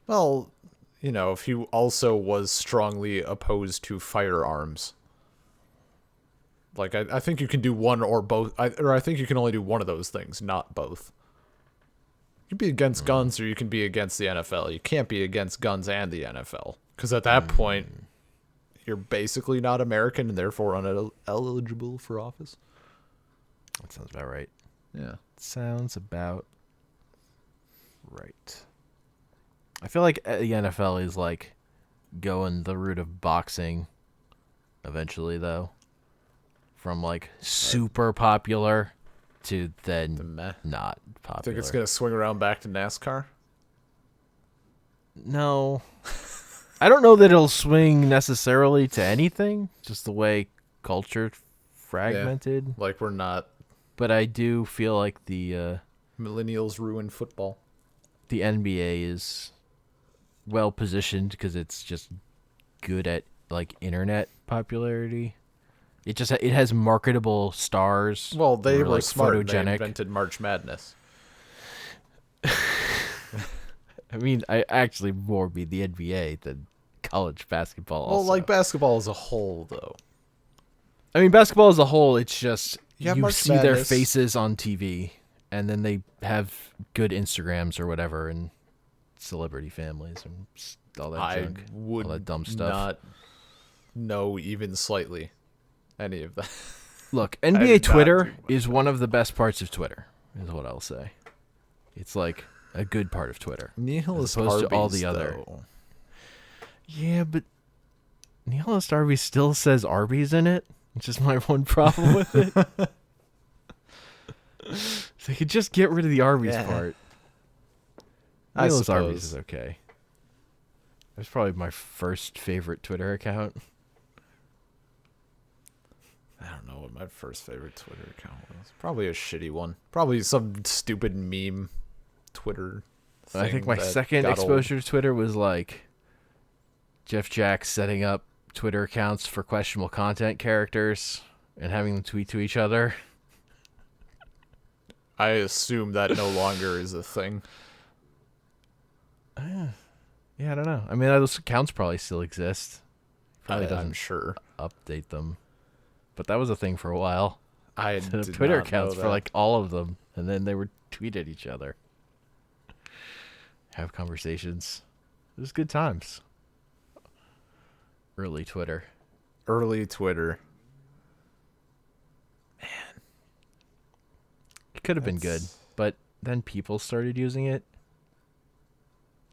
well, you know, if he also was strongly opposed to firearms. Like, I think you can do one or both, I think you can only do one of those things, not both. You can be against guns or you can be against the NFL. You can't be against guns and the NFL. Because at that point, you're basically not American and therefore ineligible for office. That sounds about right. Yeah. Sounds about right. I feel like the NFL is like going the route of boxing eventually, though. From like super popular to then not popular. Think it's going to swing around back to NASCAR? No. I don't know that it'll swing necessarily to anything, just the way culture fragmented. Yeah. Like we're not. But I do feel like the millennials ruin football. The NBA is well positioned because it's just good at like internet popularity. It has marketable stars. Well, they were like smart. Photogenic. They invented March Madness. I mean, I actually more be the NBA than college basketball. Well, also. like basketball as a whole, though. I mean, basketball as a whole, it's just you see their Madness. faces on TV, and then they have good Instagrams or whatever, and celebrity families and all that junk, would all that dumb stuff. Not know even slightly any of that. Look, I did NBA not Twitter do much is one of the best parts of Twitter, is what I'll say. It's like a good part of Twitter. Neil as opposed to all the other. Yeah, but Nihilist Arby's still says Arby's in it. It's just my one problem with it. They could just get rid of the Arby's part. I Nihilist suppose. Arby's is okay. That's probably my first favorite Twitter account. I don't know what my first favorite Twitter account was. Probably a shitty one. Probably some stupid meme Twitter thing. I think my that second got exposure old. to Twitter was like Jeff Jack setting up Twitter accounts for questionable content characters and having them tweet to each other. I assume that no longer is a thing. Yeah, I don't know. I mean, those accounts probably still exist. Probably I'm doesn't sure. update them. But that was a thing for a while. I Set up did Twitter not accounts know for that. like all of them, and then they would tweet at each other, have conversations. It was good times. Early Twitter. Early Twitter. It could have been good, That's- but then people started using it,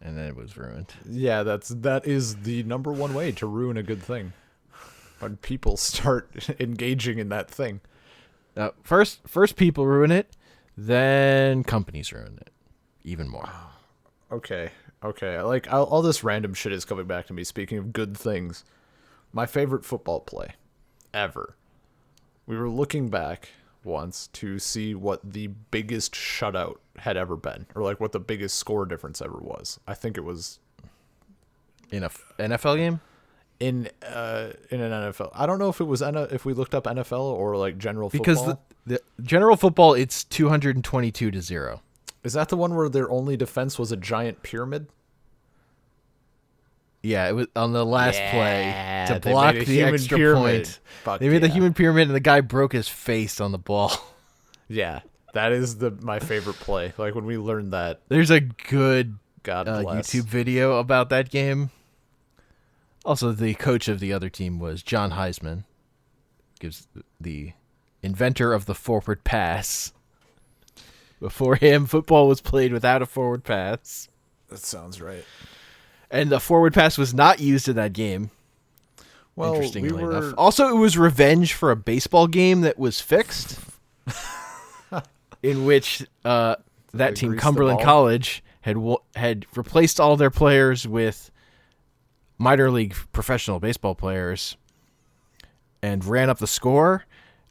and then it was ruined. Yeah, that is the number one way to ruin a good thing. When people start engaging in that thing. First people ruin it, then companies ruin it even more. Okay. Like all this random shit is coming back to me. Speaking of good things, my favorite football play ever. We were looking back once to see what the biggest shutout had ever been, or like what the biggest score difference ever was. I think it was In a NFL game? in an NFL. I don't know if it was if we looked up NFL or like general football. Because the general football, it's 222-0. Is that the one where their only defense was a giant pyramid? Yeah, it was on the last Yeah, play to they block made a the human extra pyramid. point. Fuck They made the yeah. human pyramid, and the guy broke his face on the ball. Yeah, that is my favorite play. Like when we learned that. There's a good God bless. YouTube video about that game. Also, the coach of the other team was John Heisman, gives the inventor of the forward pass. Before him, football was played without a forward pass. That sounds right. And the forward pass was not used in that game. Well, interestingly enough. Also, it was revenge for a baseball game that was fixed, in which that team, Cumberland College, had replaced all their players with minor league professional baseball players and ran up the score,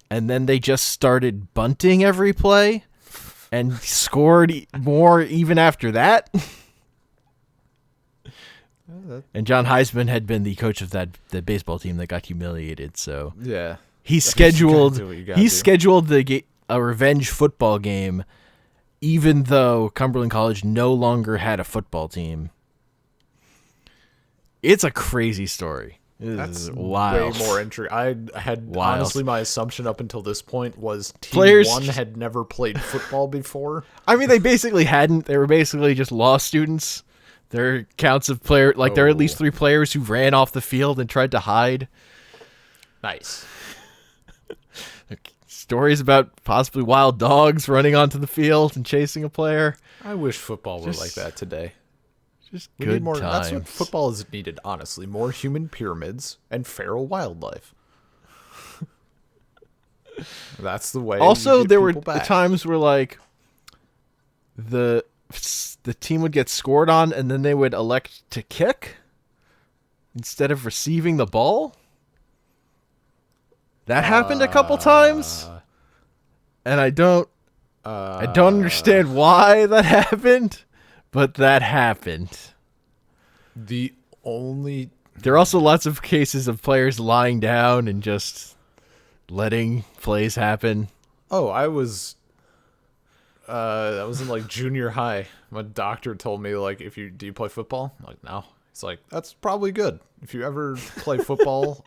and then they just started bunting every play and scored more even after that. And John Heisman had been the coach of the baseball team that got humiliated, so yeah, he scheduled a revenge football game, even though Cumberland College no longer had a football team. It's a crazy story. That's wild. Way more interesting. I had honestly, my assumption up until this point was Players 1 had never played football before. I mean, they basically hadn't. They were basically just law students. There are counts of there are at least 3 players who ran off the field and tried to hide. Nice. Stories about possibly wild dogs running onto the field and chasing a player. I wish football were like that today. Just We good need more. times. That's what football is needed, honestly. More human pyramids and feral wildlife. That's the way. Also, you get there were people back. times where like the team would get scored on, and then they would elect to kick instead of receiving the ball. That happened a couple times, and I don't understand why that happened, but that happened. The only There are also lots of cases of players lying down and just letting plays happen. Oh, I was in like junior high. My doctor told me like, do you play football? I'm like, no. He's like, that's probably good. If you ever play football,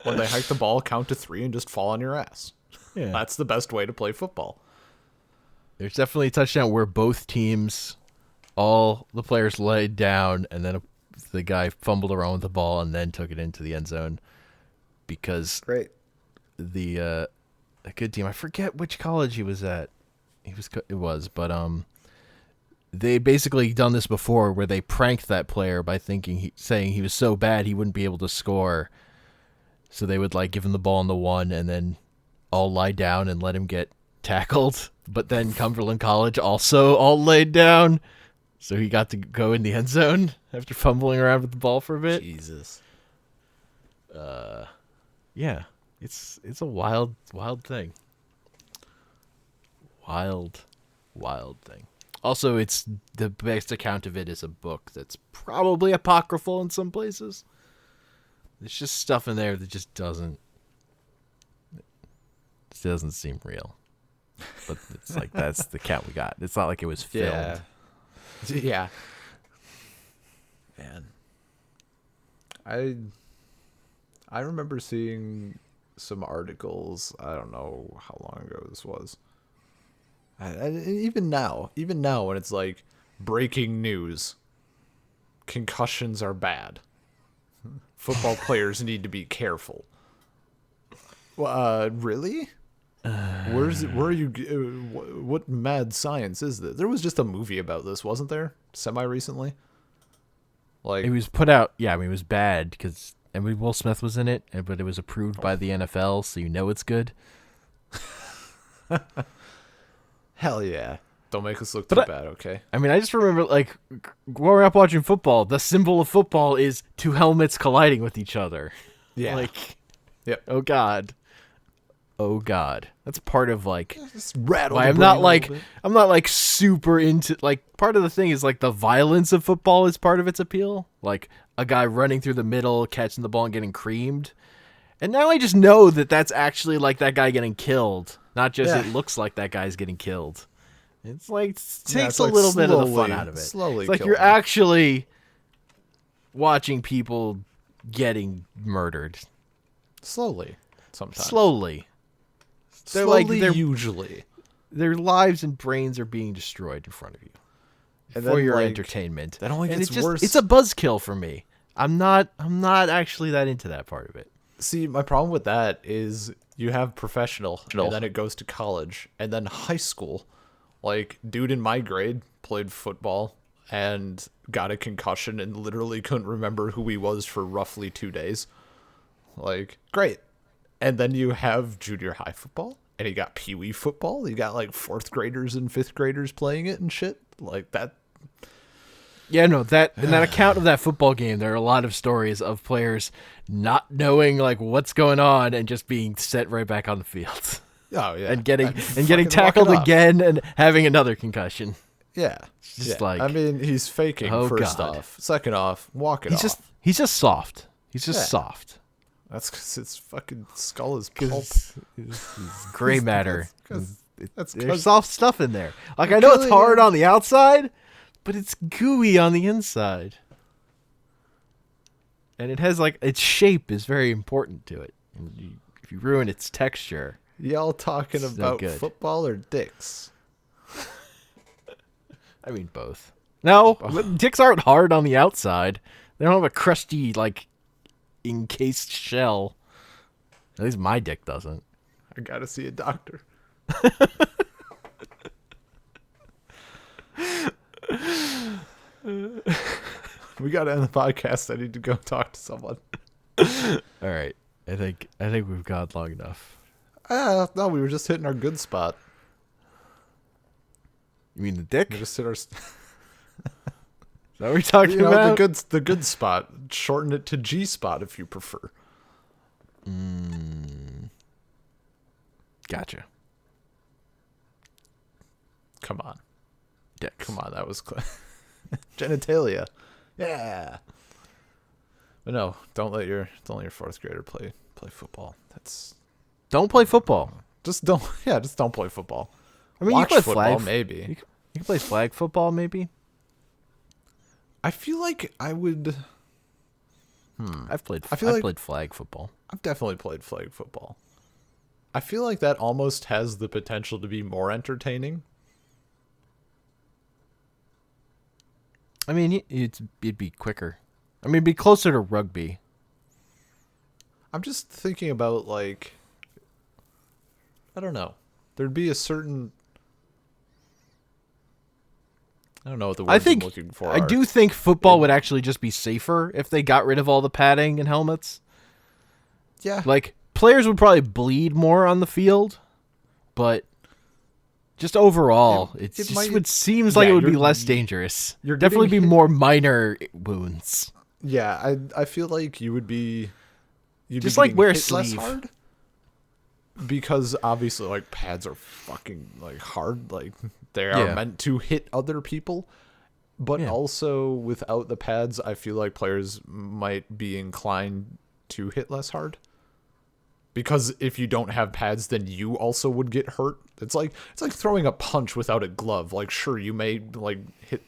when they hike the ball, count to 3 and just fall on your ass. Yeah. That's the best way to play football. There's definitely a touchdown where both teams, all the players laid down, and then the guy fumbled around with the ball and then took it into the end zone because Great. a good team, I forget which college he was at. But they basically done this before where they pranked that player by saying he was so bad he wouldn't be able to score. So they would like give him the ball on the 1 and then all lie down and let him get tackled. But then Cumberland College also all laid down, so he got to go in the end zone after fumbling around with the ball for a bit. Jesus. Yeah, it's a wild thing. Wild thing. Also, it's the best account of it is a book that's probably apocryphal in some places. There's just stuff in there that just doesn't seem real. But it's like that's the count we got. It's not like it was filmed. Yeah. Man. I remember seeing some articles. I don't know how long ago this was. Even now when it's like breaking news, concussions are bad. Football players need to be careful. Really? Where are you? What mad science is this? There was just a movie about this, wasn't there? Semi recently. Like It was put out. Yeah, I mean it was bad because Will Smith was in it, but it was approved by the NFL, so you know it's good. hell yeah! Don't make us look too bad, okay? I mean, I just remember like growing up watching football. The symbol of football is 2 helmets colliding with each other. Yeah. Like, yep. Oh God. That's part of like Just rattle why the I'm brain not a like little bit. I'm not like super into like part of the thing is like the violence of football is part of its appeal. Like a guy running through the middle, catching the ball and getting creamed. And now I just know that that's actually like that guy getting killed, not just it looks like that guy's getting killed. It's like takes it's a like little bit of the fun slowly- out of it. slowly It's like kill you're them. actually watching people getting murdered Slowly, sometimes. slowly. They're Slowly, like they're usually. their lives and brains are being destroyed in front of you. And for then, your like, entertainment. that only and gets worse. It's a buzzkill for me. I'm not actually that into that part of it. See, my problem with that is you have professional, and then it goes to college, and then high school. Like, dude in my grade played football and got a concussion and literally couldn't remember who he was for roughly 2 days. Like, great. And then you have junior high football, and you got pee-wee football. You got, like, 4th graders and 5th graders playing it and shit. Like, that... Yeah, no, that in that account of that football game, there are a lot of stories of players not knowing like what's going on and just being set right back on the field. Oh, yeah. And getting tackled again and having another concussion. Yeah. It's just like, I mean, he's faking, first God. off. Second off, walk it off. He's just soft. He's just soft. That's because his fucking skull is pulp. It's gray matter. There's soft stuff in there. Like, I know it's hard on the outside, but it's gooey on the inside. And it has, like, its shape is very important to it. And if you ruin its texture... Y'all talking about football or dicks? I mean, both. No, dicks aren't hard on the outside. They don't have a crusty, like, encased shell. At least my dick doesn't. I gotta see a doctor. We gotta end the podcast. I need to go talk to someone. All right. I think we've gone long enough. No, we were just hitting our good spot. You mean the dick? We just hit our... Is that what we're talking about? The good spot. Shorten it to G spot if you prefer. Gotcha. Come on. Dicks. Come on, that was genitalia. Yeah. But no, don't let your 4th grader play football. Don't play football. Just don't play football. I mean, watch you can play football, flag, maybe. You can play flag football, maybe. I feel like I would. I've played flag football. I've definitely played flag football. I feel like that almost has the potential to be more entertaining. I mean, it'd be quicker. I mean, it'd be closer to rugby. I'm just thinking about, like, I don't know. There'd be a certain... I don't know what the words I'm looking for are. I do think football would actually just be safer if they got rid of all the padding and helmets. Yeah. Like, players would probably bleed more on the field, but just overall, it seems like it would be less dangerous. Definitely be more minor wounds. Yeah, I feel like you'd be just like wear a less sleeve. Hard because obviously, like, pads are fucking, like, hard. Like, they are meant to hit other people. But also, without the pads, I feel like players might be inclined to hit less hard. Because if you don't have pads, then you also would get hurt. It's like throwing a punch without a glove. Like, sure, you may, like,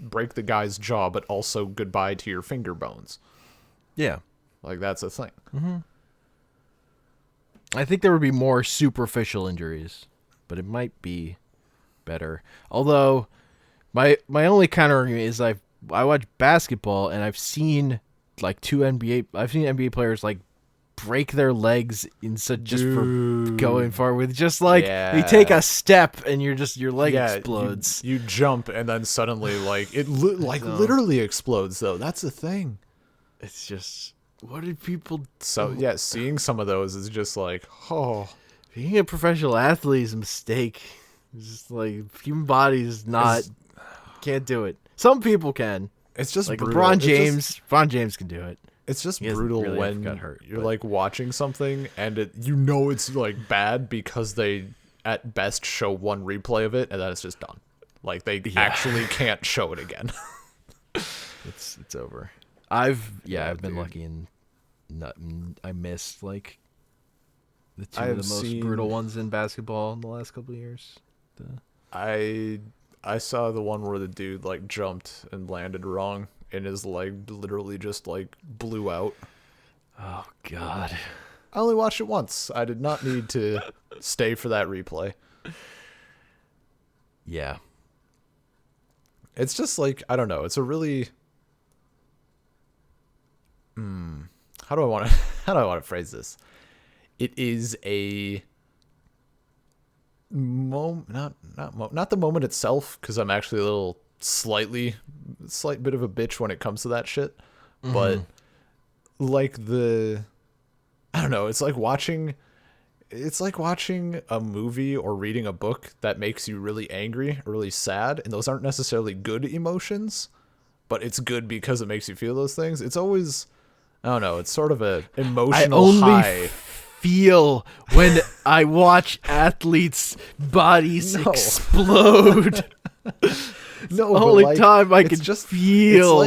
break the guy's jaw, but also goodbye to your finger bones. Yeah. Like, that's a thing. Mm-hmm. I think there would be more superficial injuries, but it might be better. Although, my only counter argument is I watch basketball and I've seen like NBA players like break their legs just for going forward. Just like you take a step and your leg explodes. You jump and then suddenly like it literally explodes though. That's the thing. It's just, what did people do? So yeah, seeing some of those is just like, oh, being a professional athlete is a mistake. It's just like human body is can't do it. Some people can. It's just like brutal. LeBron James can do it. It's just brutal when you're like watching something and it's like bad because they at best show one replay of it and then it's just done. Like they actually can't show it again. It's over. I've been lucky and I missed like the two of the most brutal ones in basketball in the last couple of years. I saw the one where the dude like jumped and landed wrong and his leg literally just like blew out. Oh God. I only watched it once. I did not need to stay for that replay. Yeah. It's just like, I don't know. It's a really, how do I want to how do I want to phrase this? It is a not the moment itself, because I'm actually a little slight bit of a bitch when it comes to that shit, but like I don't know, it's like watching a movie or reading a book that makes you really angry or really sad, and those aren't necessarily good emotions, but it's good because it makes you feel those things. It's always, I don't know, it's sort of a emotional high. Feel when I watch athletes' bodies explode. No, the only like, time I can just feel.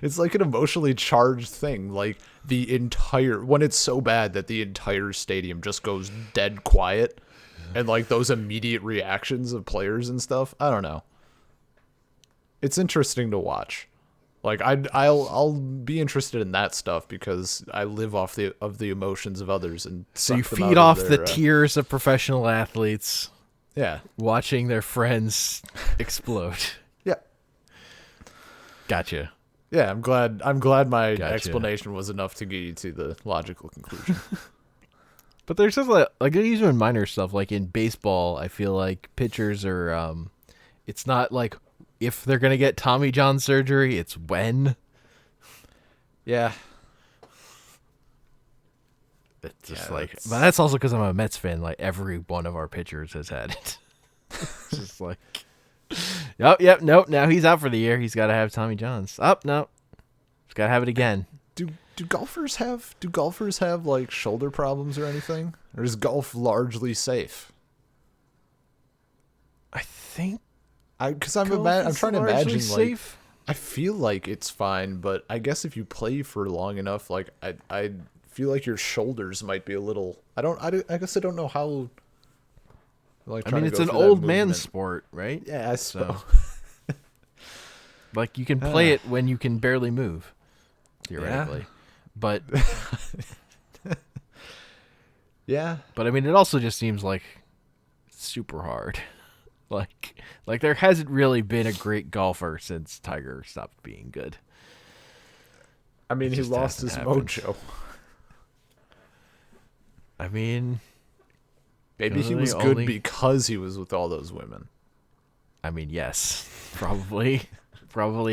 It's like an emotionally charged thing. Like when it's so bad that the entire stadium just goes dead quiet, and like those immediate reactions of players and stuff. I don't know. It's interesting to watch. Like I'll be interested in that stuff because I live off the emotions of others, and so you feed off the tears of professional athletes. Yeah, watching their friends explode. Yeah, gotcha. Yeah, I'm glad my explanation was enough to get you to the logical conclusion. But there's just like even minor stuff, like in baseball. I feel like pitchers are. It's not like if they're gonna get Tommy John surgery, it's when. Yeah. It's just but that's also because I'm a Mets fan. Like every one of our pitchers has had it. It's just like, yep, nope. Now he's out for the year. He's got to have Tommy John's. No, he's got to have it again. Do golfers have like shoulder problems or anything, or is golf largely safe? I think. Because I'm trying to imagine safe. Like, I feel like it's fine, but I guess if you play for long enough, like I feel like your shoulders might be a little. I guess I don't know how. Like, I mean, it's an old man sport, right? Yeah, I suppose. Like you can play it when you can barely move, theoretically, but yeah. But I mean, it also just seems like super hard. Like there hasn't really been a great golfer since Tiger stopped being good. I mean, he lost his mojo. I mean, maybe he was good because he was with all those women. I mean, yes, probably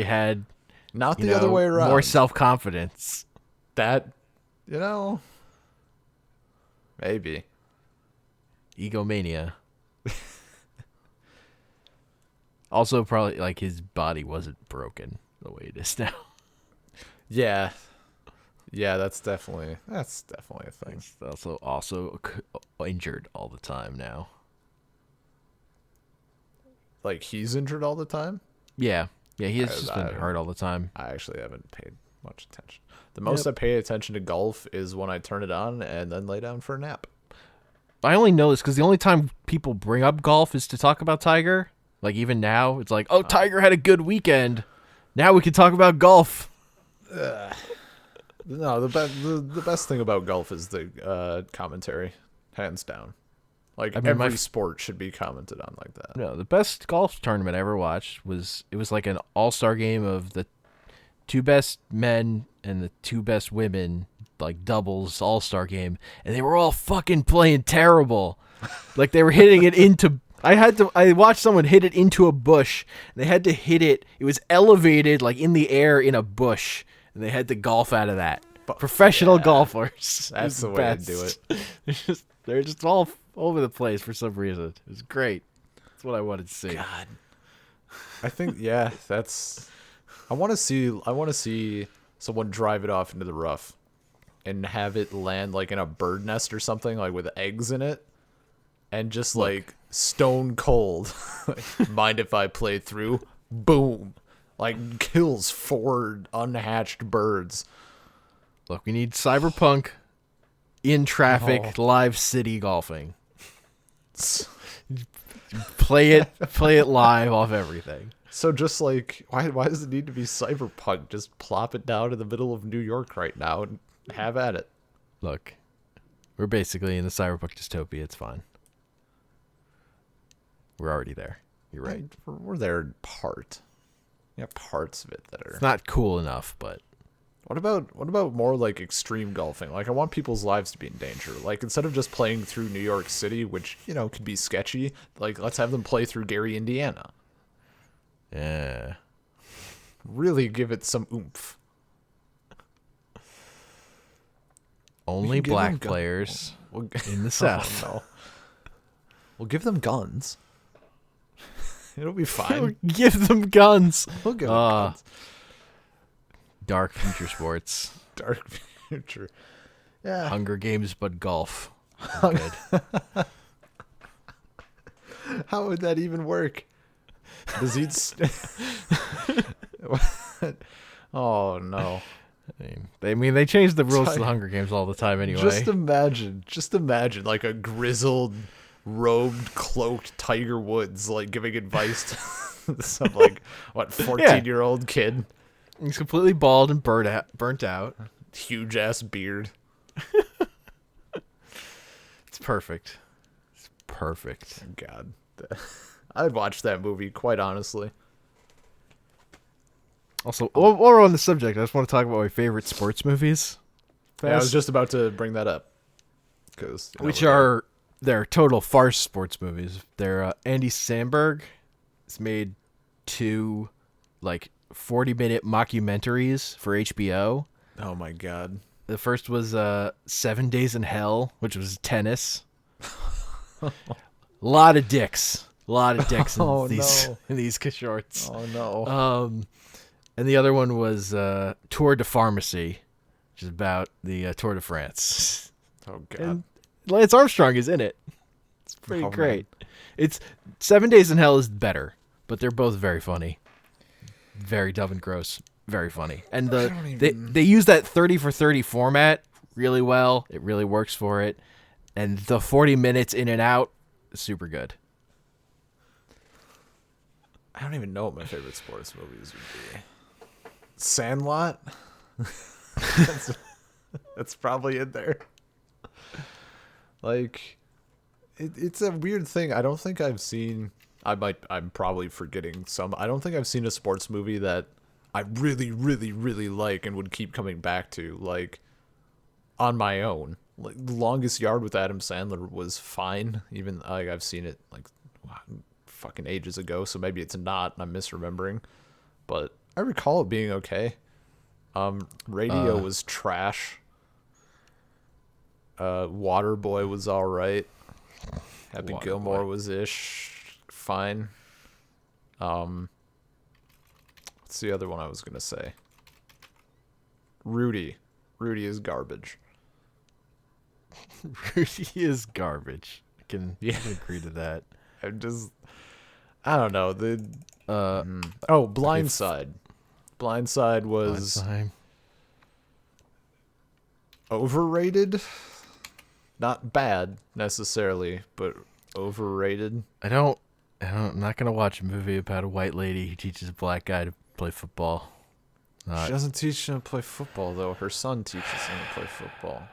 had not the other way around. More self-confidence. That, maybe egomania. Also, probably like his body wasn't broken the way it is now. Yeah, that's definitely a thing. He's also injured all the time now. Like he's injured all the time? Yeah, he has just been hurt all the time. I actually haven't paid much attention. The most I pay attention to golf is when I turn it on and then lay down for a nap. I only know this because the only time people bring up golf is to talk about Tiger. Like even now, it's like, Tiger had a good weekend. Now we can talk about golf. No, the best thing about golf is the commentary, hands down. Like every sport should be commented on like that. No, the best golf tournament I ever watched was like an all-star game of the two best men and the two best women, like doubles all-star game, and they were all fucking playing terrible. Like they were hitting it into. I watched someone hit it into a bush. And they had to hit it. It was elevated like in the air in a bush, and they had to golf out of that. Professional golfers. That's the way to do it. They're just all over the place for some reason. It was great. That's what I wanted to see. God. I think that's. I want to see someone drive it off into the rough, and have it land like in a bird nest or something, like with eggs in it. And just like stone cold, mind if I play through? Boom. Like kills 4 unhatched birds. Look, we need Cyberpunk in traffic, live city golfing. Play it live off everything. So just like, why does it need to be Cyberpunk? Just plop it down in the middle of New York right now and have at it. Look, we're basically in the Cyberpunk dystopia. It's fine. We're already there. You're right. We're there in part. Yeah, parts of it that are. It's not cool enough, but What about more like extreme golfing? Like I want people's lives to be in danger. Like instead of just playing through New York City, which, could be sketchy, like let's have them play through Gary, Indiana. yeah. Really give it some oomph. Only give them black gun- players We'll, in the South. Oh, no. We'll give them guns. It'll be fine. Give them guns. We'll give them guns. Dark future sports. Dark future. Yeah. Hunger Games, but golf. Good. How would that even work? Does he? Oh no! They change the rules to the Hunger Games all the time anyway. Just imagine, like a grizzled, robed, cloaked Tiger Woods, like giving advice to some 14-year-old kid. He's completely bald and burnt out. Huge ass beard. It's perfect. It's perfect. God, I'd watch that movie, quite honestly. Also, while we're on the subject, I just want to talk about my favorite sports movies. Yeah, I was just about to bring that up. They're total farce sports movies. They're Andy Samberg has made 2 40-minute mockumentaries for HBO. Oh my God. The first was 7 Days in Hell, which was tennis. A lot of dicks in these shorts. Oh no. And the other one was Tour de Pharmacy, which is about the Tour de France. Oh God. And Lance Armstrong is in it. It's pretty great. Man. It's 7 Days in Hell is better, but they're both very funny. Very dumb and gross. Very funny. And they use that 30 for 30 format really well. It really works for it. And the 40 minutes in and out is super good. I don't even know what my favorite sports movies would be. Sandlot? That's probably in there. It's a weird thing. I don't think I've seen. I'm probably forgetting some. I don't think I've seen a sports movie that I really, really, really like and would keep coming back to, on my own. The Longest Yard with Adam Sandler was fine. Even I've seen it fucking ages ago, so maybe it's not. I'm misremembering, but I recall it being okay. Radio was trash. Waterboy was all right. Happy Gilmore was fine. What's the other one I was gonna say? Rudy is garbage. Rudy is garbage. I can agree to that. I don't know. Blindside. Blindside was overrated. Not bad necessarily, but overrated. I'm not gonna watch a movie about a white lady who teaches a black guy to play football. She doesn't teach him to play football though. Her son teaches him to play football.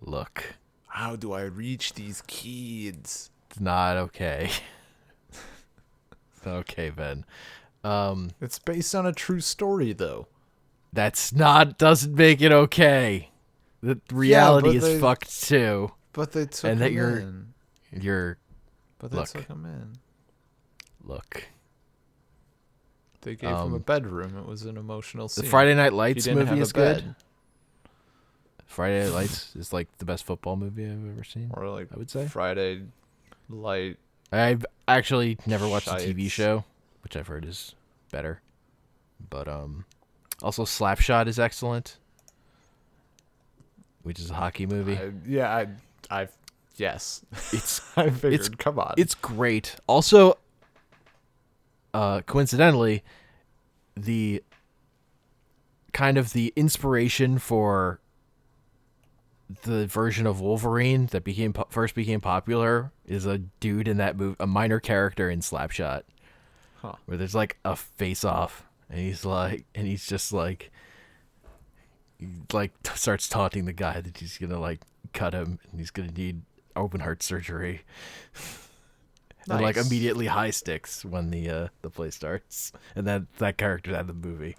Look. How do I reach these kids? It's not okay. It's not okay, Ben. It's based on a true story though. Doesn't make it okay. The reality is fucked too. But they took him in. But they took him in. Look. They gave him a bedroom. It was an emotional scene. The Friday Night Lights movie is good. Friday Night Lights is the best football movie I've ever seen. Or I would say Friday Light. I've actually never watched the TV show, which I've heard is better. But also Slapshot is excellent, which is a hockey movie. Yes. I figured. Come on. It's great. Also, coincidentally, the kind of the inspiration for the version of Wolverine that first became popular is a dude in that movie, a minor character in Slapshot, where there's a face-off, and he's just starts taunting the guy that he's gonna cut him, and he's gonna need open heart surgery. And like Nice. immediately high sticks when the play starts, and that character's out of the movie.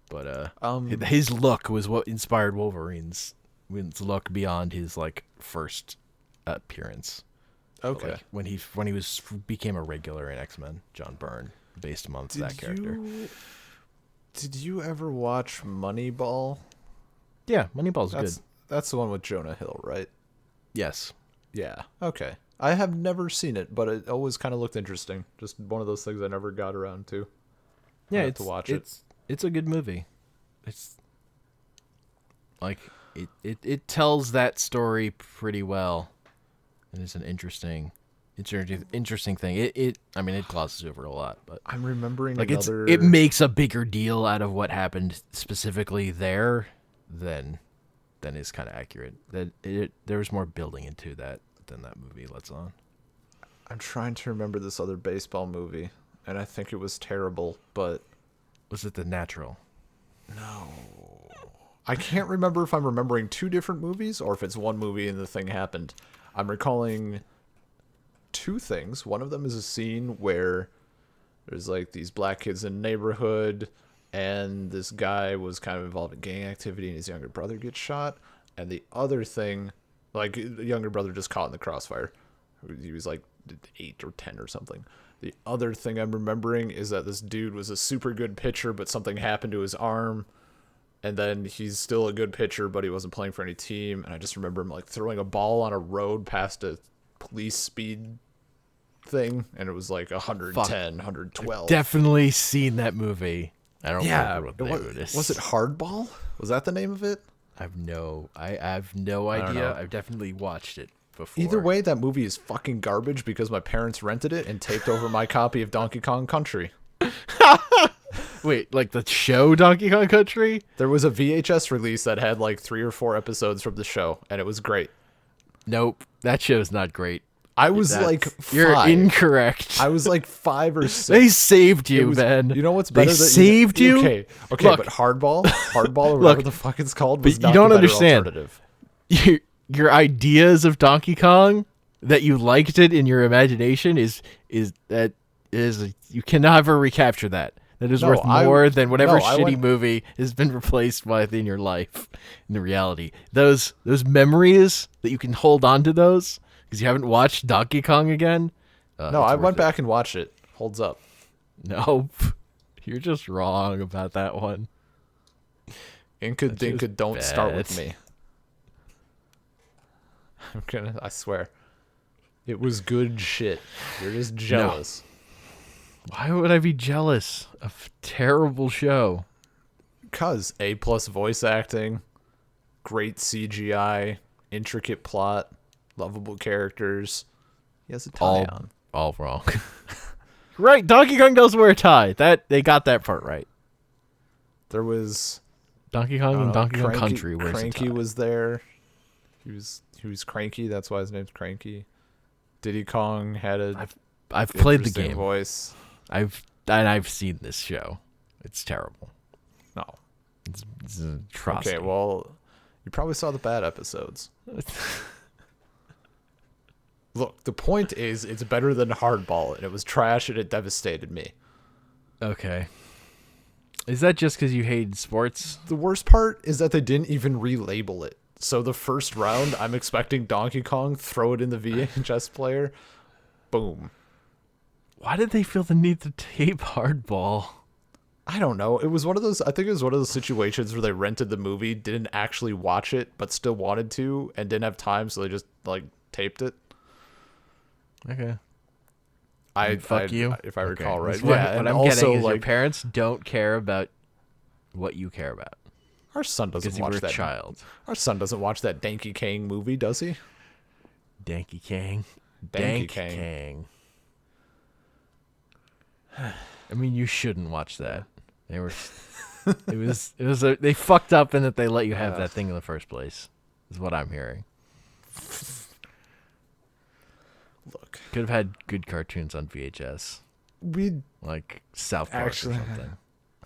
But his look was what inspired Wolverine's look beyond his like first appearance. Okay. Like, when he became a regular in X-Men, John Byrne based him on that character. Did you ever watch Moneyball? Yeah, Moneyball's good. That's the one with Jonah Hill, right? Yes. Yeah. Okay. I have never seen it, but it always kind of looked interesting. Just one of those things I never got around to. Yeah, I have to watch it. It's a good movie. It's like it tells that story pretty well, and it's an interesting thing. It glosses over a lot, but I'm remembering like another. it makes a bigger deal out of what happened specifically there than is kind of accurate. That there was more building into that than that movie lets on. I'm trying to remember this other baseball movie, and I think it was terrible, but Was it The Natural? no. I can't remember if I'm remembering two different movies or if it's one movie and the thing happened. I'm recalling two things. One of them is a scene where there's like these black kids in a neighborhood, and this guy was kind of involved in gang activity, and his younger brother gets shot. And the other thing, like the younger brother just caught in the crossfire. He was like 8 or 10 or something. The other thing I'm remembering is that this dude was a super good pitcher, but something happened to his arm. And then he's still a good pitcher, but he wasn't playing for any team. And I just remember him like throwing a ball on a road past a police speed thing, and it was like 110, 112. Definitely seen that movie. I don't remember what the name of it is. Was it Hardball? Was that the name of it? I have no idea. know. I've definitely watched it before. Either way, that movie is fucking garbage because my parents rented it and taped over my copy of Donkey Kong Country. Wait, like the show Donkey Kong Country? There was a VHS release that had like 3 or 4 episodes from the show, and it was great. Nope, that show's not great. I was like 5. You're incorrect. I was like 5 or 6. They saved you, Ben. You know what's better? They saved you. Okay, Look, but Hardball or whatever the fuck it's called was but not you don't the better understand. alternative. Your ideas of Donkey Kong, that you liked it in your imagination, is you can never recapture that. That is worth more than whatever shitty movie has been replaced with in your life. In the reality, those memories that you can hold on to those because you haven't watched Donkey Kong again. No, I went back and watched it. Holds up. Nope, you're just wrong about that one. Inca Dinka don't start bad. with me. I swear. It was good shit. You're just jealous. Why would I be jealous of a terrible show? Because A+ voice acting, great CGI, intricate plot, lovable characters. He has a tie on. All wrong. Right, Donkey Kong does wear a tie. That they got that part right. There was Donkey Kong and Donkey Kong Country wears a Cranky tie. was there. He was cranky. That's why his name's Cranky. Diddy Kong had I've played the interesting game. voice. I've seen this show. It's terrible. No. It's an atrocity. Okay, well, you probably saw the bad episodes. Look, the point is, it's better than Hardball, and it was trash, and it devastated me. Okay. Is that just because you hated sports? The worst part is that they didn't even relabel it. So the first round, I'm expecting Donkey Kong, throw it in the VHS player, boom. Why did they feel the need to tape Hardball? I don't know. It was one of those. I think it was one of those situations where they rented the movie, didn't actually watch it, but still wanted to, and didn't have time, so they just like taped it. Okay. Fuck you. If I recall right. What and I'm also, getting is your like, parents don't care about what you care about. our son doesn't Because you watch were a that. child. Our son doesn't watch that Danky Kang movie, does he? Danky Kang. Danky Dank Kang. Kang. I mean, you shouldn't watch that. They were. They fucked up in that they let you have that thing in the first place. Is what I'm hearing. Look, Could have had good cartoons on VHS, we like South Park Actually, or something.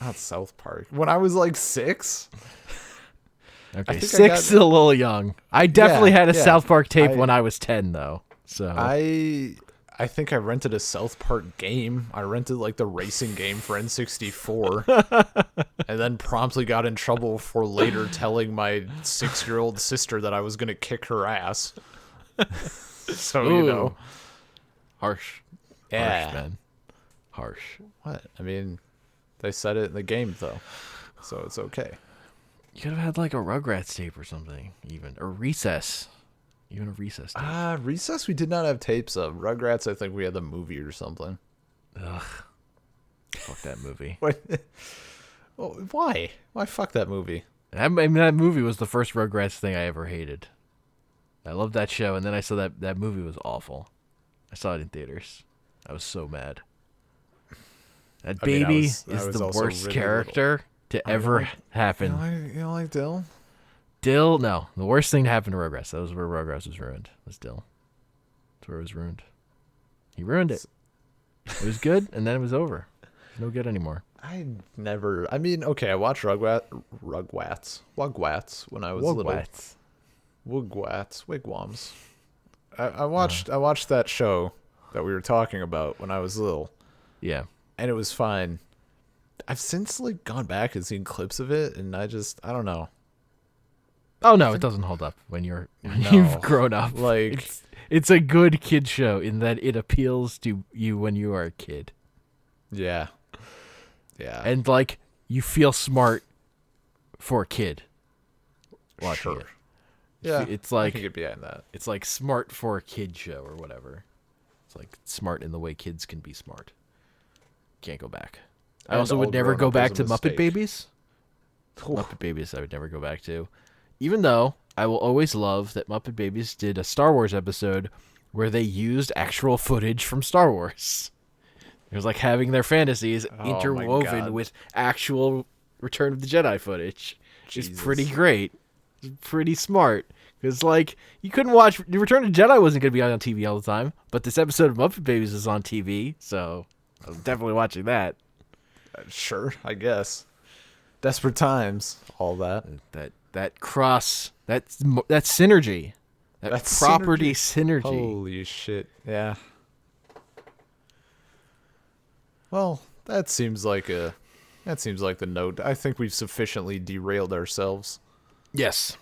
not South Park. When I was like 6, Okay, think I 6 got- is a little young. I definitely had a yeah. South Park tape I- when I was 10, though. So I I think I rented a South Park game. I rented like the racing game for N64, and then promptly got in trouble for later telling my 6-year-old sister that I was gonna kick her ass. So Ooh. you know, Harsh. yeah. Harsh, man. Harsh. What? I mean, they said it in the game though, so it's okay. You could have had like a Rugrats tape or something, even. Or Recess. Even a Recess tape. Recess we did not have tapes of. Rugrats, I think we had the movie or something. Ugh. Fuck that movie. What? Oh, why? Why fuck that movie? I mean, that movie was the first Rugrats thing I ever hated. I loved that show, and then I saw that movie was awful. I saw it in theaters. I was so mad. That baby is the worst really character to ever happen. You don't like Dill? Dill, no. The worst thing to happen to Rugrats. That was where Rugrats was ruined. Was Dill. That's where it was ruined. He ruined it. It was good, and then it was over. It's no good anymore. I mean, okay, I watched Wugwats when I was little. Wigwams. I watched that show that we were talking about when I was little. Yeah. And it was fine. I've since like gone back and seen clips of it, and I don't know. Oh no, it doesn't hold up when you've grown up. Like it's a good kid show in that it appeals to you when you are a kid. Yeah. Yeah. And like you feel smart for a kid watching it. Yeah. It's like I can get behind that. It's like smart for a kid show or whatever. It's like smart in the way kids can be smart. Can't go back. I also would never go back to Muppet Babies. Muppet Babies I would never go back to. Even though I will always love that Muppet Babies did a Star Wars episode where they used actual footage from Star Wars. It was like having their fantasies interwoven with actual Return of the Jedi footage. It's pretty great. It's pretty smart. Because, like, you couldn't watch... The Return of the Jedi wasn't going to be on TV all the time, but this episode of Muppet Babies is on TV, so I was definitely watching that. Sure, I guess. Desperate times, all that. That cross, that synergy, that property synergy. Holy shit! Yeah. Well, that seems like the note. I think we've sufficiently derailed ourselves. Yes,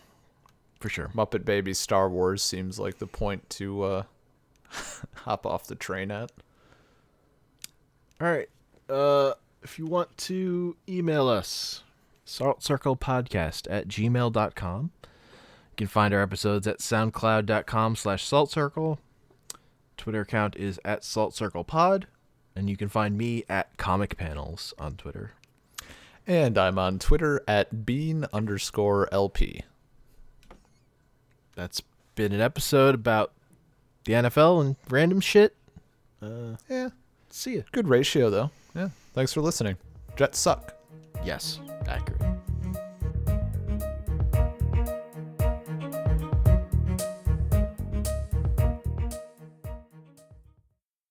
for sure. Muppet Babies Star Wars seems like the point to hop off the train at. All right. If you want to email us, saltcirclepodcast@gmail.com. You can find our episodes at soundcloud.com/saltcircle. Twitter account is @saltcirclepod. And you can find me at Comic Panels on Twitter. And I'm on Twitter at @bean_LP. That's been an episode about the NFL and random shit. Yeah. See ya. Good ratio, though. Yeah. Thanks for listening. Jets suck. Yes, accurate.